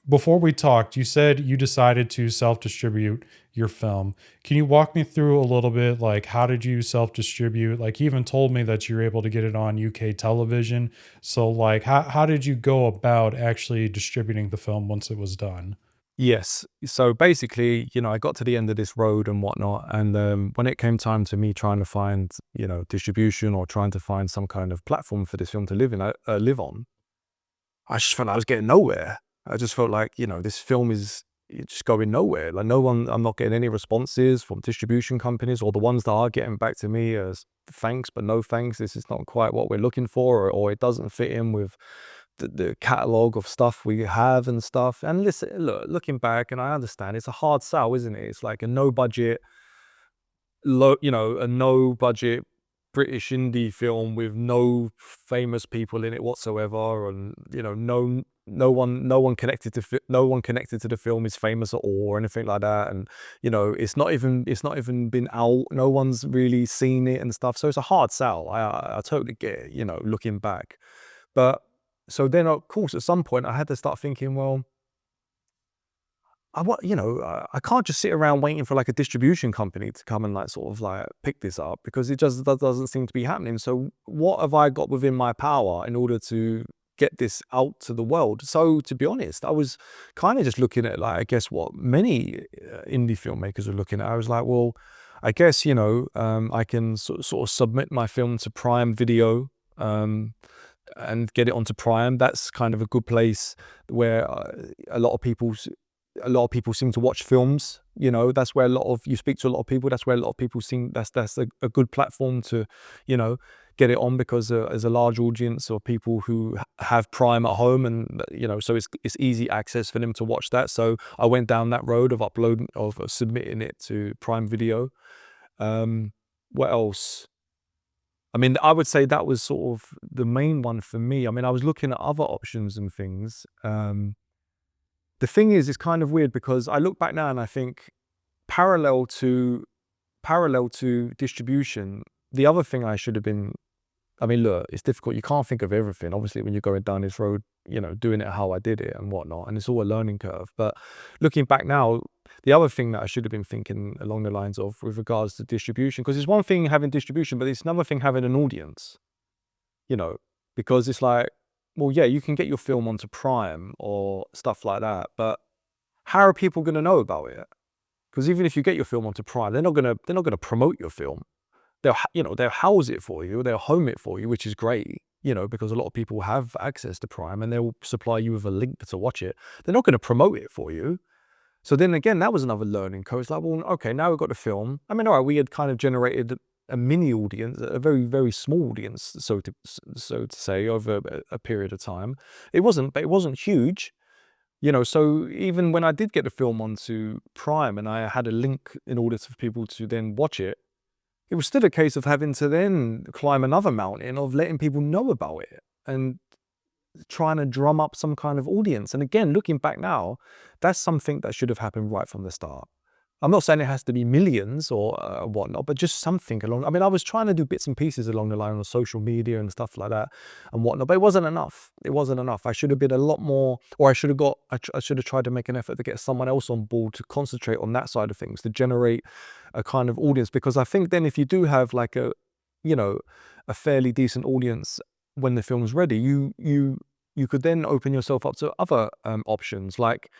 before we talked, you said you decided to self-distribute your film. Can you walk me through a little bit, like, how did you self-distribute? Like, you even told me that you're able to get it on UK television. So like, how did you go about actually distributing the film once it was done? Yes. So basically, I got to the end of this road and whatnot. And when it came time to me trying to find, distribution, or trying to find some kind of platform for this film to live on, I just felt like I was getting nowhere. I just felt like, this film is just going nowhere. Like I'm not getting any responses from distribution companies, or the ones that are getting back to me as thanks, but no thanks. This is not quite what we're looking for, or it doesn't fit in with the catalog of stuff we have and stuff. And listen, looking back, and I understand it's a hard sell, isn't it? It's like a no budget British indie film with no famous people in it whatsoever, and no one connected to the film is famous at all or anything like that. And it's not even been out. No one's really seen it and stuff. So it's a hard sell. I totally get it, looking back. But so then, of course, at some point I had to start thinking, well, I can't just sit around waiting for like a distribution company to come and like sort of like pick this up, because that doesn't seem to be happening. So what have I got within my power in order to get this out to the world. So to be honest, I was kind of just looking at, like, I guess what many indie filmmakers are looking at. I was like, well, I guess, I can sort of submit my film to Prime Video, and get it onto Prime. That's kind of a good place where a lot of people seem to watch films. That's where you speak to a lot of people. That's where a lot of people seem, that's a good platform to, get it on, because there's a large audience of people who have Prime at home, and so it's easy access for them to watch that. So I went down that road of submitting it to Prime Video. What else? I mean, I would say that was sort of the main one for me. I mean, I was looking at other options and things. The thing is, it's kind of weird, because I look back now and I think, parallel to distribution, the other thing I should have been, I mean, look, it's difficult. You can't think of everything, obviously, when you're going down this road, doing it how I did it and whatnot. And it's all a learning curve. But looking back now, the other thing that I should have been thinking along the lines of, with regards to distribution, because it's one thing having distribution, but it's another thing having an audience, because it's like, well, yeah, you can get your film onto Prime or stuff like that, but how are people going to know about it? Because even if you get your film onto Prime, they're not going to promote your film. They'll house it for you, they'll home it for you, which is great, because a lot of people have access to Prime, and they'll supply you with a link to watch it. They're not going to promote it for you. So then again, that was another learning curve. It's like, well, okay, now we've got the film. I mean, all right, we had kind of generated a mini audience, a very, very small audience, so to say, over a period of time. It wasn't huge. So even when I did get the film onto Prime and I had a link in order for people to then watch it, it was still a case of having to then climb another mountain of letting people know about it and trying to drum up some kind of audience. And again, looking back now, that's something that should have happened right from the start. I'm not saying it has to be millions or whatnot, but just something along. I mean, I was trying to do bits and pieces along the line on social media and stuff like that and whatnot, but it wasn't enough. It wasn't enough. I should have been a lot more, or I should have tried to make an effort to get someone else on board to concentrate on that side of things, to generate a kind of audience. Because I think then if you do have like a fairly decent audience when the film's ready, you could then open yourself up to other options. Like,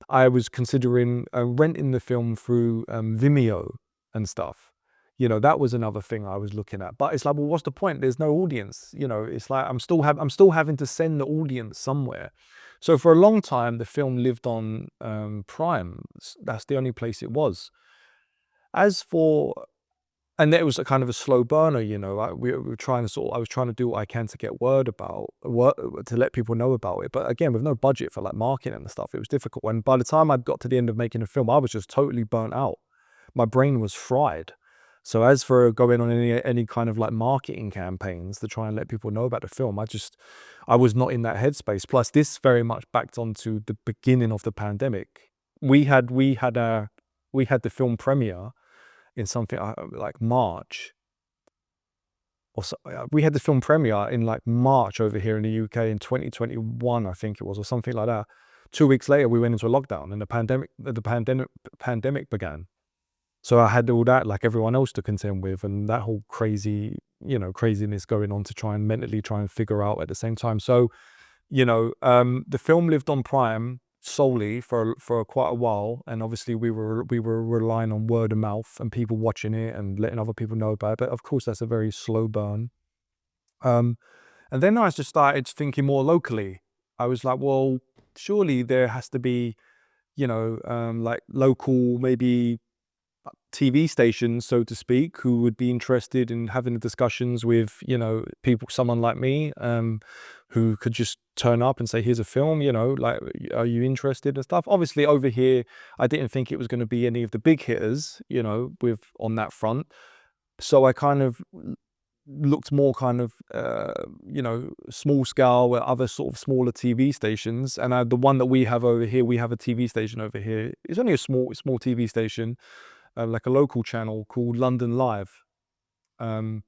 I was considering renting the film through Vimeo and stuff. That was another thing I was looking at. But it's like, well, what's the point? There's no audience. It's like I'm still having to send the audience somewhere. So for a long time, the film lived on Prime. That's the only place it was. And it was a kind of a slow burner, we were trying to I was trying to do what I can to get word about, to let people know about it. But again, with no budget for like marketing and stuff, it was difficult. And by the time I got to the end of making a film, I was just totally burnt out. My brain was fried. So as for going on any kind of like marketing campaigns to try and let people know about the film, I was not in that headspace. Plus, this very much backed onto the beginning of the pandemic. We had the film premiere in something like March, or so. We had the film premiere in like March over here in the UK in 2021, I think it was, or something like that. 2 weeks later, we went into a lockdown, and the pandemic began. So I had all that, like everyone else, to contend with, and that whole craziness going on to try and figure out at the same time. So, the film lived on Prime solely for quite a while, and obviously we were relying on word of mouth and people watching it and letting other people know about it. But of course, that's a very slow burn. And then I just started thinking more locally. I was like, well, surely there has to be, like local, maybe TV stations, so to speak, who would be interested in having discussions with, people, someone like me, who could just turn up and say, here's a film, like, are you interested and stuff? Obviously over here, I didn't think it was going to be any of the big hitters, on that front. So I kind of looked more kind of, small scale at other sort of smaller TV stations. And the one that we have over here, we have a TV station over here. It's only a small TV station, like a local channel called London Live. And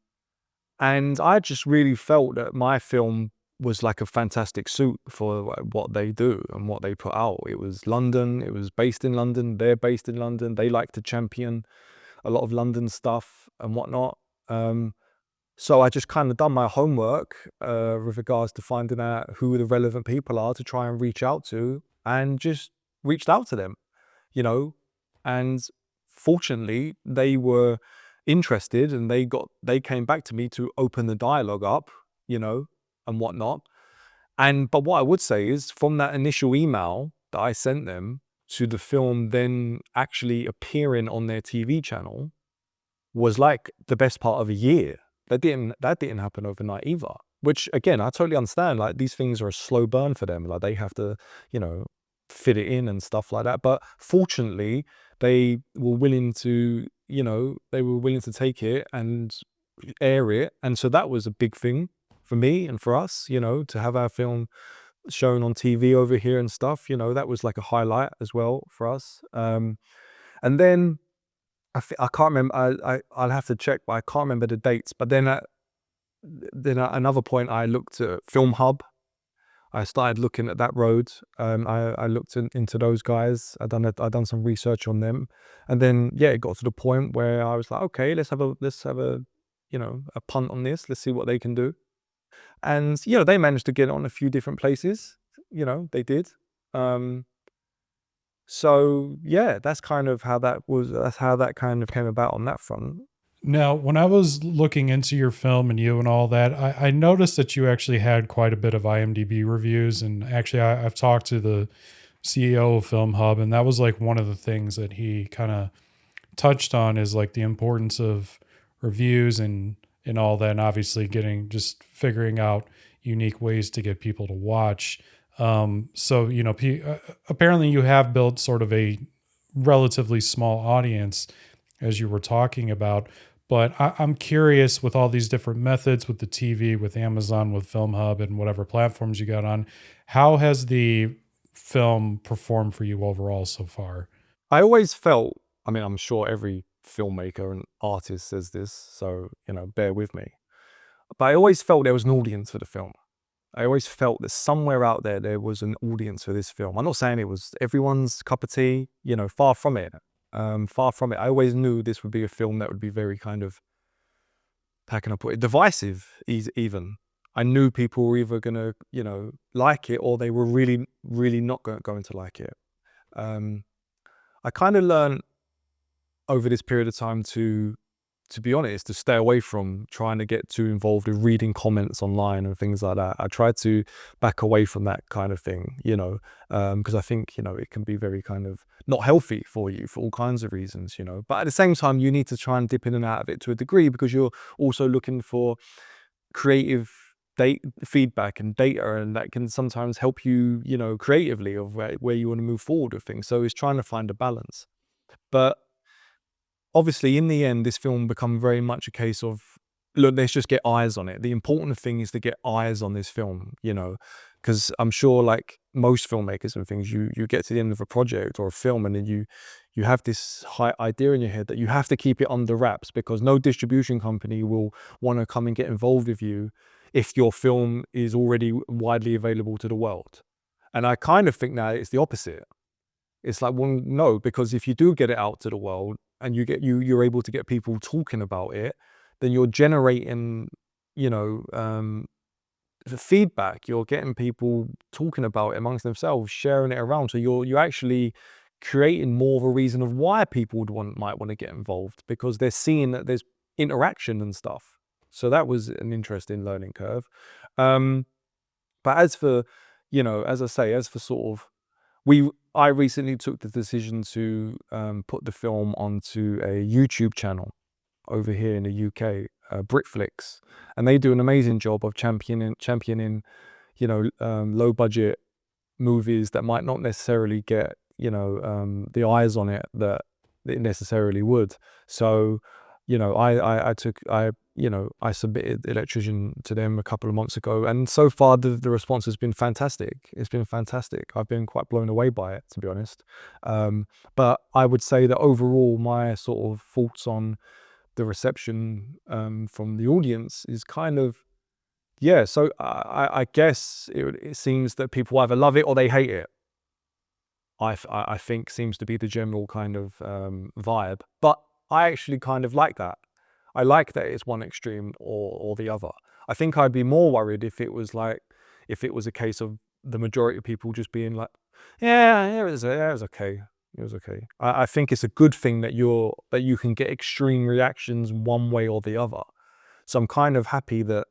I just really felt that my film was like a fantastic suit for what they do and what they put out. It was London, it was based in London, they're based in London, they like to champion a lot of London stuff and whatnot. So I just kind of done my homework with regards to finding out who the relevant people are to try and reach out to, and just reached out to them, you know, and fortunately they were interested, and they came back to me to open the dialogue up, and whatnot. But what I would say is, from that initial email that I sent them to the film then actually appearing on their TV channel was like the best part of a year. That didn't happen overnight either. Which again, I totally understand. Like, these things are a slow burn for them. Like, they have to, you know, fit it in and stuff like that. But fortunately, they were willing to, take it and air it. And so that was a big thing for me and for us, to have our film shown on TV over here and stuff. That was like a highlight as well for us. And then I can't remember. I'll have to check, but I can't remember the dates. But then at another point, I looked at Film Hub. I started looking at that road. I looked into those guys. I done some research on them, and then it got to the point where I was like, okay, let's have a a punt on this. Let's see what they can do. And they managed to get on a few different places. They did. So that's kind of how that was. That's how that kind of came about on that front. Now, when I was looking into your film and you and all that, I noticed that you actually had quite a bit of IMDb reviews. And actually, I've talked to the CEO of Film Hub, and that was like one of the things that he kind of touched on, is like the importance of reviews and all that, and obviously figuring out unique ways to get people to watch. So, apparently you have built sort of a relatively small audience, as you were talking about. But I'm curious, with all these different methods, with the TV, with Amazon, with Film Hub, and whatever platforms you got on, how has the film performed for you overall so far? I always felt, I mean, I'm sure every filmmaker and artist says this, so, bear with me. But I always felt there was an audience for the film. I always felt that somewhere out there was an audience for this film. I'm not saying it was everyone's cup of tea, far from it. Far from it. I always knew this would be a film that would be very kind of, how can I put it, divisive even. I knew people were either going to, like it, or they were really, really not going to like it. I kind of learned over this period of time to be honest, to stay away from trying to get too involved in reading comments online and things like that. I tried to back away from that kind of thing, because I think, it can be very kind of not healthy for you for all kinds of reasons, But at the same time, you need to try and dip in and out of it to a degree, because you're also looking for creative feedback and data, and that can sometimes help you, creatively, of where you want to move forward with things. So it's trying to find a balance. But obviously, in the end, this film become very much a case of, look, let's just get eyes on it. The important thing is to get eyes on this film, because I'm sure, like most filmmakers and things, you get to the end of a project or a film, and then you have this high idea in your head that you have to keep it under wraps, because no distribution company will want to come and get involved with you if your film is already widely available to the world. And I kind of think now it's the opposite. It's like, well, no, because if you do get it out to the world, and you're able to get people talking about it, then you're generating, the feedback. You're getting people talking about it amongst themselves, sharing it around. So you're actually creating more of a reason of why people might want to get involved, because they're seeing that there's interaction and stuff. So that was an interesting learning curve. But as for, as I say, as for sort of, I recently took the decision to put the film onto a YouTube channel over here in the UK, Britflix, and they do an amazing job of championing, low budget movies that might not necessarily get, the eyes on it that it necessarily would. So, I submitted Electrician to them a couple of months ago, and so far the response has been fantastic. It's been fantastic. I've been quite blown away by it, to be honest. But I would say that overall, my sort of thoughts on the reception from the audience is kind of, so I guess it seems that people either love it or they hate it. I think seems to be the general kind of vibe. But I actually kind of like that. I like that it's one extreme or the other. I think I'd be more worried if it was like, if it was a case of the majority of people just being like, yeah, it was okay. It was okay. I think it's a good thing that you can get extreme reactions one way or the other. So I'm kind of happy that,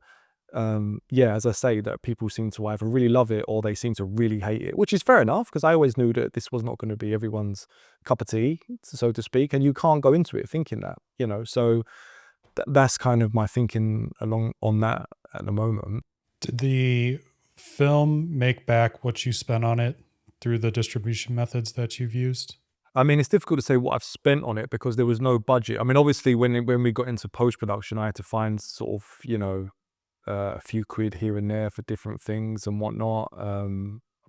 yeah, as I say, that people seem to either really love it or they seem to really hate it, which is fair enough, because I always knew that this was not going to be everyone's cup of tea, so to speak, and you can't go into it thinking that, you know. So that's kind of my thinking along on that at the moment. Did the film make back what you spent on it through the distribution methods that you've used? I mean, it's difficult to say what I've spent on it because there was no budget. I mean, obviously, when we got into post production, I had to find sort of, you know, a few quid here and there for different things and whatnot.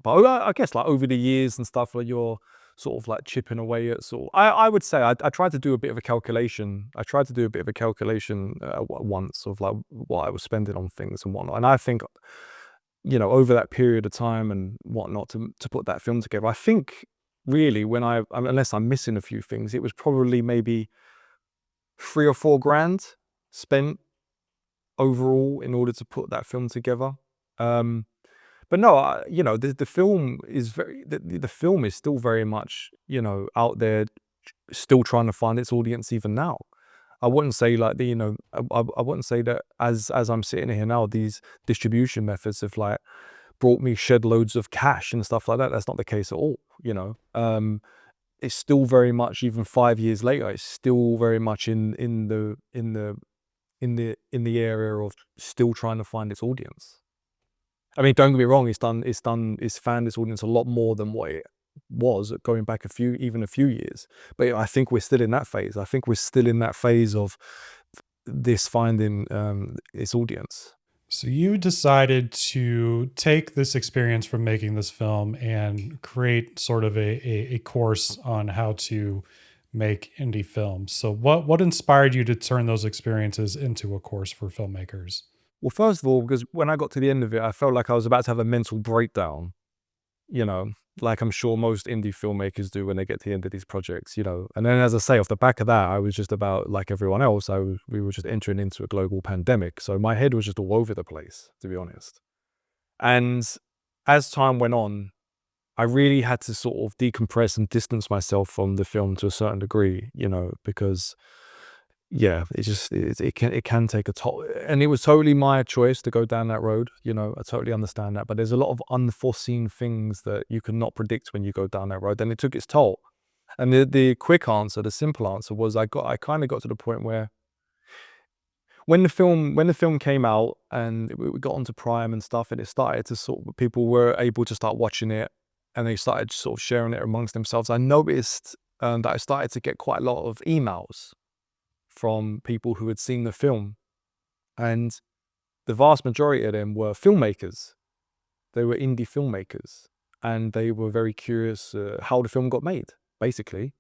But I guess like over the years and stuff, like you're sort of like chipping away at sort. I would say I tried to do a bit of a calculation. I tried to do a bit of a calculation once of like what I was spending on things and whatnot. And I think, you know, over that period of time and whatnot to put that film together, I think really when unless I'm missing a few things, it was probably maybe 3 or 4 grand spent overall in order to put that film together. But no, you know, the film is the film is still very much, you know, out there, still trying to find its audience even now. I wouldn't say like the, you know, I wouldn't say that as I'm sitting here now, these distribution methods have like brought me shed loads of cash and stuff like that. That's not the case at all, you know. It's still very much, even 5 years later, it's still very much in the area of still trying to find its audience. I mean, don't get me wrong, it's found its audience a lot more than what it was going back even a few years. But I think we're still in that phase. I think we're still in that phase of this finding its audience. So you decided to take this experience from making this film and create sort of a course on how to make indie films. So what inspired you to turn those experiences into a course for filmmakers? Well, first of all, because when I got to the end of it, I felt like I was about to have a mental breakdown, you know, like I'm sure most indie filmmakers do when they get to the end of these projects, you know. And then, as I say, off the back of that, I was just about like everyone else. We were just entering into a global pandemic, so my head was just all over the place, to be honest. And as time went on, I really had to sort of decompress and distance myself from the film to a certain degree, you know, because yeah, it can take a toll, and it was totally my choice to go down that road. You know, I totally understand that, but there's a lot of unforeseen things that you cannot predict when you go down that road, and it took its toll. And the quick answer, the simple answer was I kind of got to the point where when the film came out and we got onto Prime and stuff, and it started to sort of, people were able to start watching it, and they started sort of sharing it amongst themselves. I noticed that I started to get quite a lot of emails from people who had seen the film, and the vast majority of them were filmmakers. They were indie filmmakers, and they were very curious how the film got made, basically.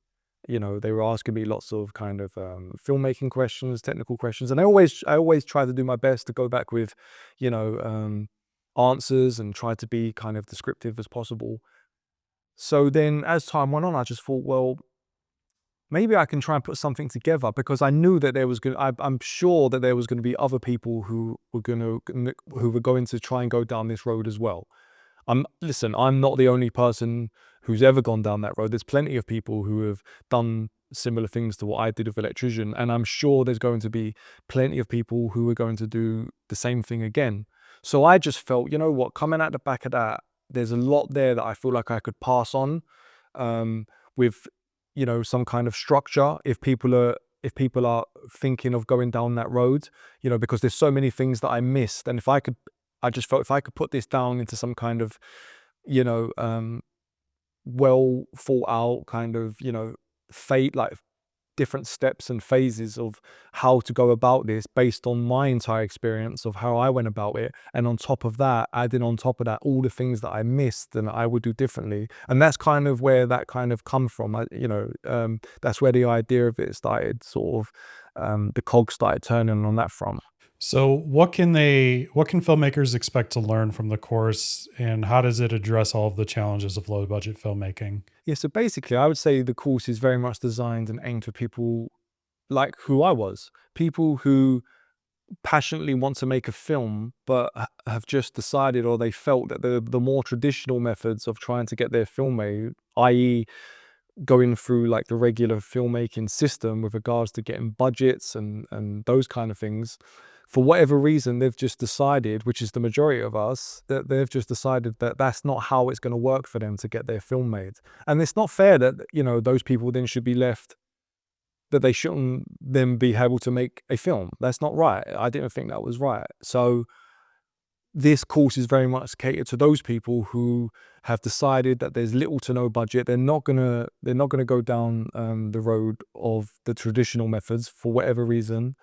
You know, they were asking me lots of kind of filmmaking questions, technical questions, and I always try to do my best to go back with, you know, answers and try to be kind of descriptive as possible. So then as time went on, I just thought, well, maybe I can try and put something together, because I knew that I'm sure that there was going to be other people who were going to try and go down this road as well. Listen, I'm not the only person who's ever gone down that road. There's plenty of people who have done similar things to what I did with Electrician, and I'm sure there's going to be plenty of people who are going to do the same thing again. So I just felt, you know what, coming at the back of that, there's a lot there that I feel like I could pass on with, you know, some kind of structure if people are thinking of going down that road, you know, because there's so many things that I missed, and I just felt if I could put this down into some kind of, you know, well thought out kind of, you know, like different steps and phases of how to go about this based on my entire experience of how I went about it. And on top of that, adding on top of that, all the things that I missed and I would do differently. And that's kind of where that kind of come from. You know, that's where the idea of it started, sort of, the cogs started turning on that front. So what can filmmakers expect to learn from the course, and how does it address all of the challenges of low budget filmmaking? Yeah, so basically I would say the course is very much designed and aimed for people like who I was, people who passionately want to make a film, but have just decided, or they felt that the more traditional methods of trying to get their film made, i.e. going through like the regular filmmaking system with regards to getting budgets and those kind of things, for whatever reason, they've just decided, which is the majority of us, that they've just decided that that's not how it's going to work for them to get their film made. And it's not fair that, you know, those people then should be left, that they shouldn't then be able to make a film. That's not right. I didn't think that was right. So this course is very much catered to those people who have decided that there's little to no budget. They're not gonna go down the road of the traditional methods for whatever reason,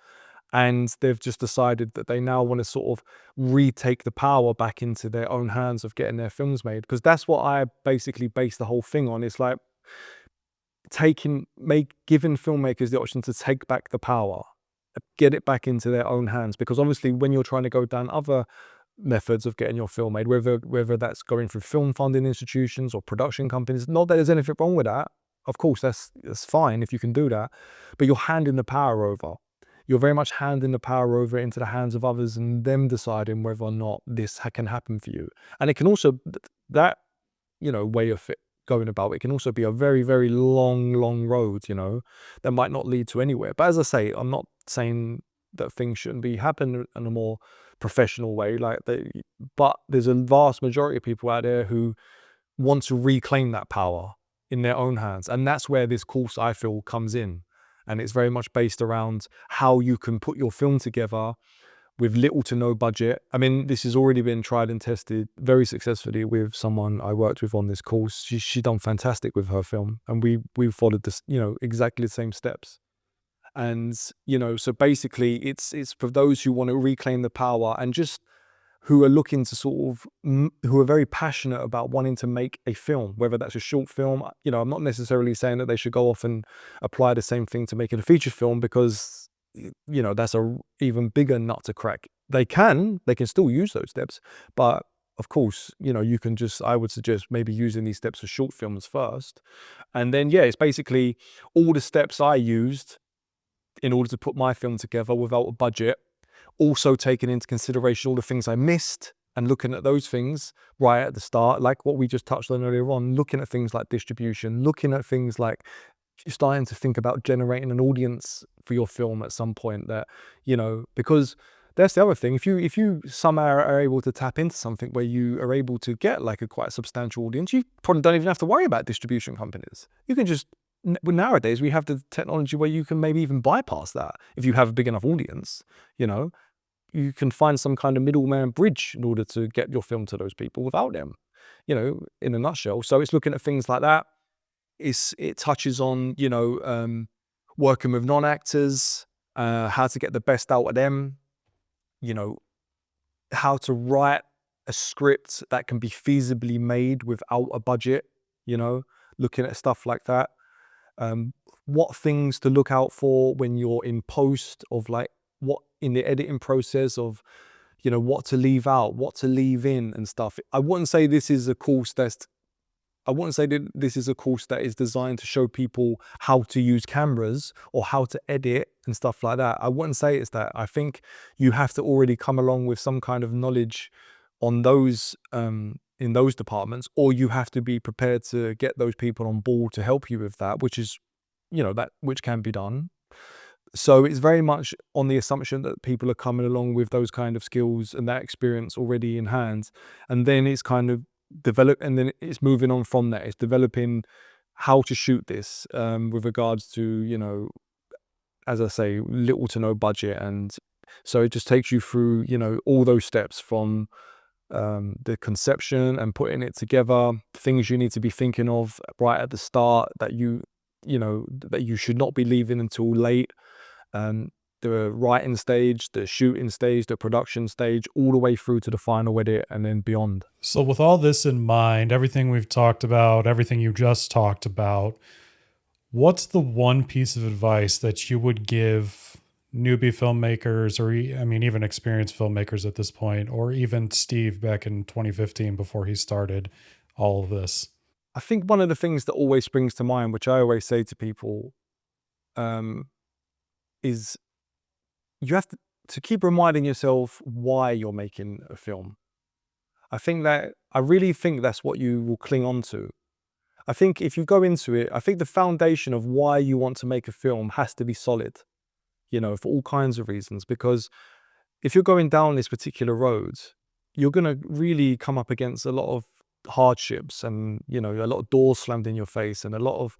and they've just decided that they now want to sort of retake the power back into their own hands of getting their films made. Because that's what I basically base the whole thing on. It's like giving filmmakers the option to take back the power, get it back into their own hands. Because obviously, when you're trying to go down other methods of getting your film made, whether that's going through film funding institutions or production companies, not that there's anything wrong with that. Of course, that's fine if you can do that, but you're handing the power over. You're very much handing the power over into the hands of others and them deciding whether or not this can happen for you. And it can also, that, you know, way of it going about it can also be a very, very long road, you know, that might not lead to anywhere. But as I say, I'm not saying that things shouldn't be happening in a more professional way, but there's a vast majority of people out there who want to reclaim that power in their own hands. And that's where this course, I feel, comes in. And it's very much based around how you can put your film together with little to no budget. I mean, this has already been tried and tested very successfully with someone I worked with on this course. She done fantastic with her film, and we followed this, you know, exactly the same steps. And, you know, so basically it's for those who want to reclaim the power and just who are looking to sort of, who are very passionate about wanting to make a film, whether that's a short film. You know, I'm not necessarily saying that they should go off and apply the same thing to making a feature film, because, you know, that's a even bigger nut to crack. They can still use those steps, but of course, you know, you can just, I would suggest maybe using these steps for short films first. And then, yeah, it's basically all the steps I used in order to put my film together without a budget, also taking into consideration all the things I missed and looking at those things right at the start, like what we just touched on earlier on, looking at things like distribution, looking at things like starting to think about generating an audience for your film at some point, that, you know, because that's the other thing. If you somehow are able to tap into something where you are able to get like a quite substantial audience, you probably don't even have to worry about distribution companies. You can just, nowadays we have the technology where you can maybe even bypass that. If you have a big enough audience, you know, you can find some kind of middleman bridge in order to get your film to those people without them, you know, in a nutshell. So it's looking at things like that. It touches on, you know, working with non-actors, how to get the best out of them, you know, how to write a script that can be feasibly made without a budget, you know, looking at stuff like that. What things to look out for when you're in post, of like what in the editing process of, you know, what to leave out, what to leave in and stuff. I wouldn't say this is a course that is designed to show people how to use cameras or how to edit and stuff like that. I wouldn't say it's that. I think you have to already come along with some kind of knowledge on those, in those departments, or you have to be prepared to get those people on board to help you with that, which is, you know, which can be done. So it's very much on the assumption that people are coming along with those kind of skills and that experience already in hand. And then it's kind of and then it's moving on from that. It's developing how to shoot this, with regards to, you know, as I say, little to no budget. And so it just takes you through, you know, all those steps from the conception and putting it together, things you need to be thinking of right at the start that you know, that you should not be leaving until late. The writing stage, the shooting stage, the production stage, all the way through to the final edit and then beyond. So, with all this in mind, everything we've talked about, everything you just talked about, what's the one piece of advice that you would give newbie filmmakers, or I mean, even experienced filmmakers at this point, or even Steve back in 2015 before he started all of this? I think one of the things that always springs to mind, which I always say to people, is you have to keep reminding yourself why you're making a film. I really think that's what you will cling on to. I think if you go into it, I think the foundation of why you want to make a film has to be solid, for all kinds of reasons. Because if you're going down this particular road, you're going to really come up against a lot of hardships and, a lot of doors slammed in your face and a lot of,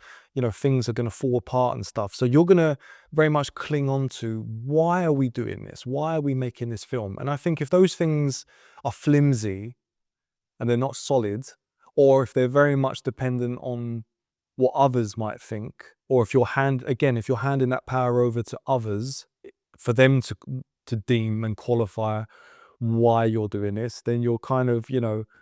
things are going to fall apart and stuff. So you're going to very much cling on to, why are we doing this? Why are we making this film? And I think if those things are flimsy and they're not solid, or if they're very much dependent on what others might think, or if you're handing that power over to others for them to deem and qualify why you're doing this, then you're kind of,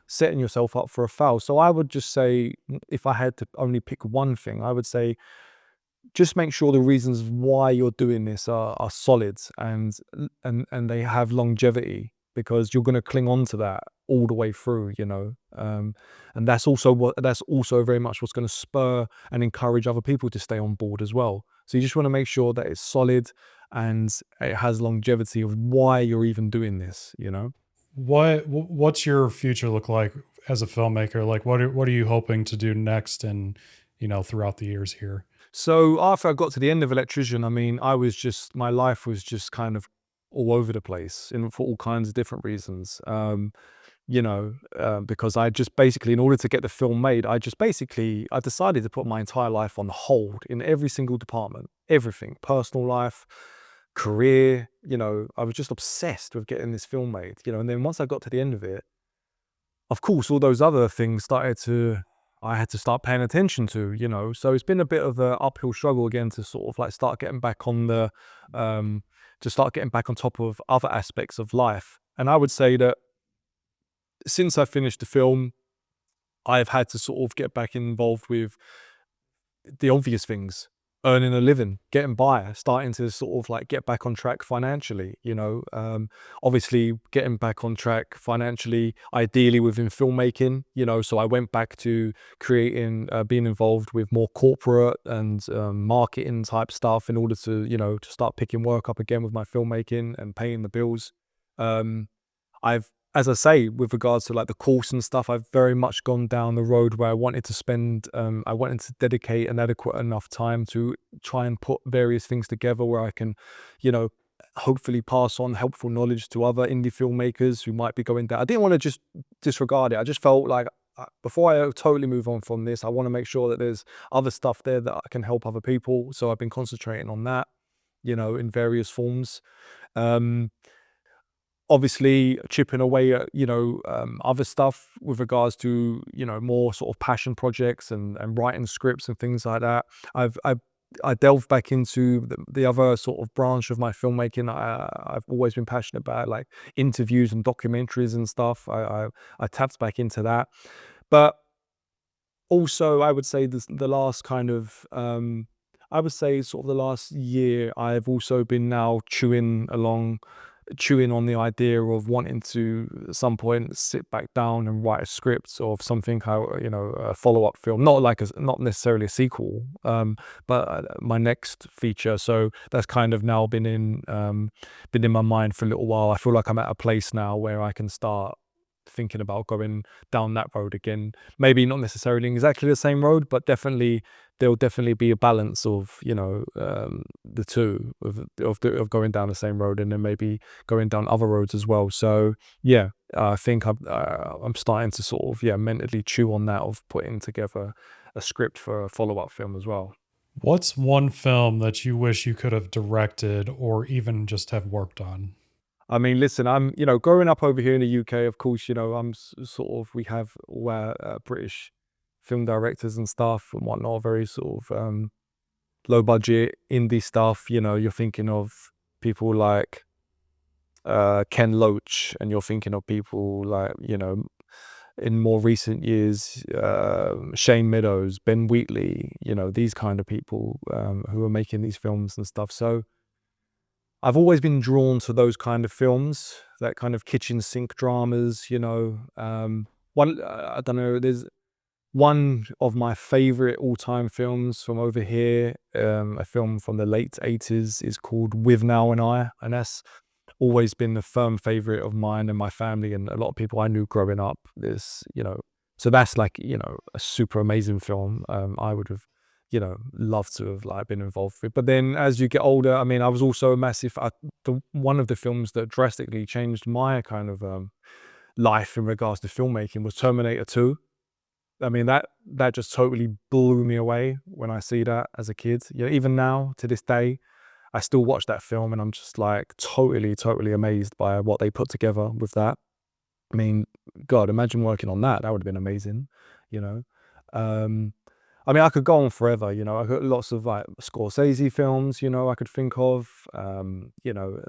setting yourself up for a foul. So I would just say, if I had to only pick one thing, I would say just make sure the reasons why you're doing this are solid and they have longevity, because you're going to cling on to that all the way through, and that's also very much what's going to spur and encourage other people to stay on board as well. So you just want to make sure that it's solid and it has longevity of why you're even doing this. What's your future look like as a filmmaker? Like, what are you hoping to do next and, throughout the years here? So after I got to the end of Electrician, I mean, my life was just kind of all over the place for all kinds of different reasons. Because I just basically, in order to get the film made, I decided to put my entire life on hold in every single department, everything, personal life, career, I was just obsessed with getting this film made, and then once I got to the end of it, of course, all those other things I had to start paying attention to. So it's been a bit of an uphill struggle again to sort of like start getting back on top of other aspects of life. And I would say that since I finished the film, I've had to sort of get back involved with the obvious things, earning a living, getting by, starting to sort of like get back on track financially. Obviously getting back on track financially, ideally within filmmaking, so I went back to being involved with more corporate and marketing type stuff in order to start picking work up again with my filmmaking and paying the bills. As I say, with regards to like the course and stuff, I've very much gone down the road where I wanted to dedicate an adequate enough time to try and put various things together where I can, hopefully pass on helpful knowledge to other indie filmmakers who might be going down. I didn't want to just disregard it. I just felt like before I totally move on from this, I want to make sure that there's other stuff there that I can help other people. So I've been concentrating on that, in various forms. Obviously chipping away at other stuff with regards to more sort of passion projects and writing scripts and things like that. I delved back into the other sort of branch of my filmmaking. I've always been passionate about, like interviews and documentaries and stuff. I tapped back into that, but also I would say the last kind of I would say sort of the last year, I've also been now chewing on the idea of wanting to at some point sit back down and write a script of something, a follow-up film, not necessarily a sequel, but my next feature. So that's kind of now been in my mind for a little while. I feel like I'm at a place now where I can start thinking about going down that road again. Maybe not necessarily exactly the same road, but there'll definitely be a balance of the two of going down the same road and then maybe going down other roads as well. So yeah, I think I'm starting to sort of mentally chew on that of putting together a script for a follow-up film as well. What's one film that you wish you could have directed or even just have worked on? I mean, listen, I'm, growing up over here in the UK, of course, we have all our British film directors and stuff and whatnot, very sort of low budget indie stuff. You're thinking of people like Ken Loach, and you're thinking of people like, in more recent years, Shane Meadows, Ben Wheatley, these kind of people who are making these films and stuff. So I've always been drawn to those kind of films, that kind of kitchen sink dramas, I don't know, there's one of my favorite all-time films from over here, a film from the late 80s, is called With Now and I, and that's always been a firm favorite of mine and my family and a lot of people I knew growing up. So that's like, a super amazing film. I would have, loved to have like been involved with. But then as you get older, I mean, I was also a massive, one of the films that drastically changed my kind of life in regards to filmmaking was Terminator 2. I mean, that just totally blew me away when I see that as a kid. Even now, to this day, I still watch that film and I'm just like totally amazed by what they put together with that. I mean, God, imagine working on that. That would have been amazing, you know. Um, I mean, I could go on forever, I got lots of like Scorsese films, I could think of, and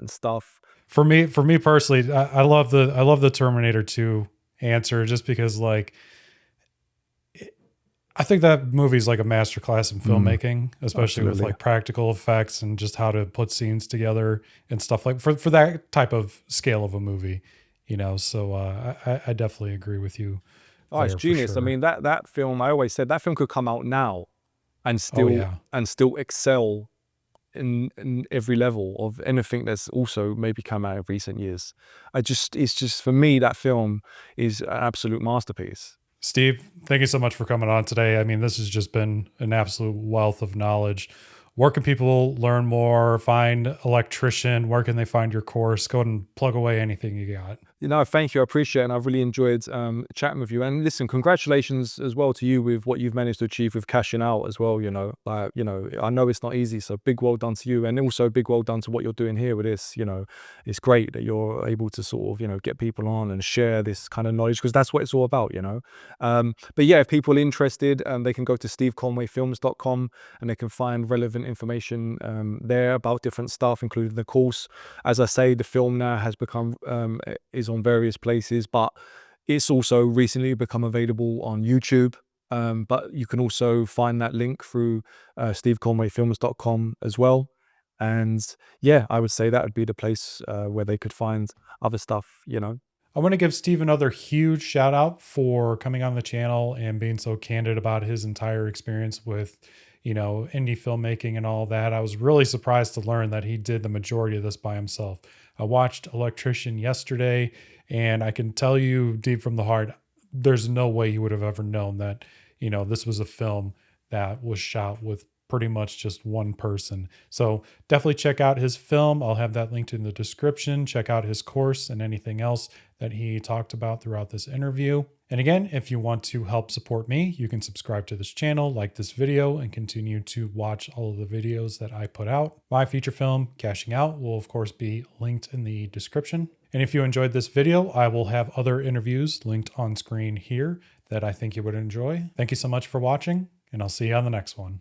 stuff. For me personally, I love the Terminator 2 answer, just because like I think that movie's like a masterclass in filmmaking, especially with Absolutely. like practical effects and just how to put scenes together and stuff like for that type of scale of a movie, So I definitely agree with you Oh, it's there for genius. I sure. mean, that film, I always said that film could come out now and Oh still yeah. excel in every level of anything that's also maybe come out in recent years. It's just for me, that film is an absolute masterpiece. Steve, thank you so much for coming on today. I mean, this has just been an absolute wealth of knowledge. Where can people learn more, find Electrician? Where can they find your course? Go ahead and plug away anything you got. Thank you. I appreciate it. And I've really enjoyed chatting with you. And listen, congratulations as well to you with what you've managed to achieve with cashing out as well. I know it's not easy. So big well done to you. And also big well done to what you're doing here with this. It's great that you're able to sort of, get people on and share this kind of knowledge, because that's what it's all about. But yeah, if people are interested, they can go to steveconwayfilms.com and they can find relevant information there about different stuff, including the course. As I say, the film now has become, is on various places, but it's also recently become available on YouTube. But you can also find that link through steveconwayfilms.com as well. And yeah, I would say that would be the place where they could find other stuff. I want to give Steve another huge shout out for coming on the channel and being so candid about his entire experience with, indie filmmaking and all that. I was really surprised to learn that he did the majority of this by himself. I watched Electrician yesterday, and I can tell you deep from the heart, there's no way he would have ever known that, this was a film that was shot with pretty much just one person. So definitely check out his film. I'll have that linked in the description. Check out his course and anything else that he talked about throughout this interview. And again, if you want to help support me, you can subscribe to this channel, like this video, and continue to watch all of the videos that I put out. My feature film, Cashing Out, will of course be linked in the description. And if you enjoyed this video, I will have other interviews linked on screen here that I think you would enjoy. Thank you so much for watching, and I'll see you on the next one.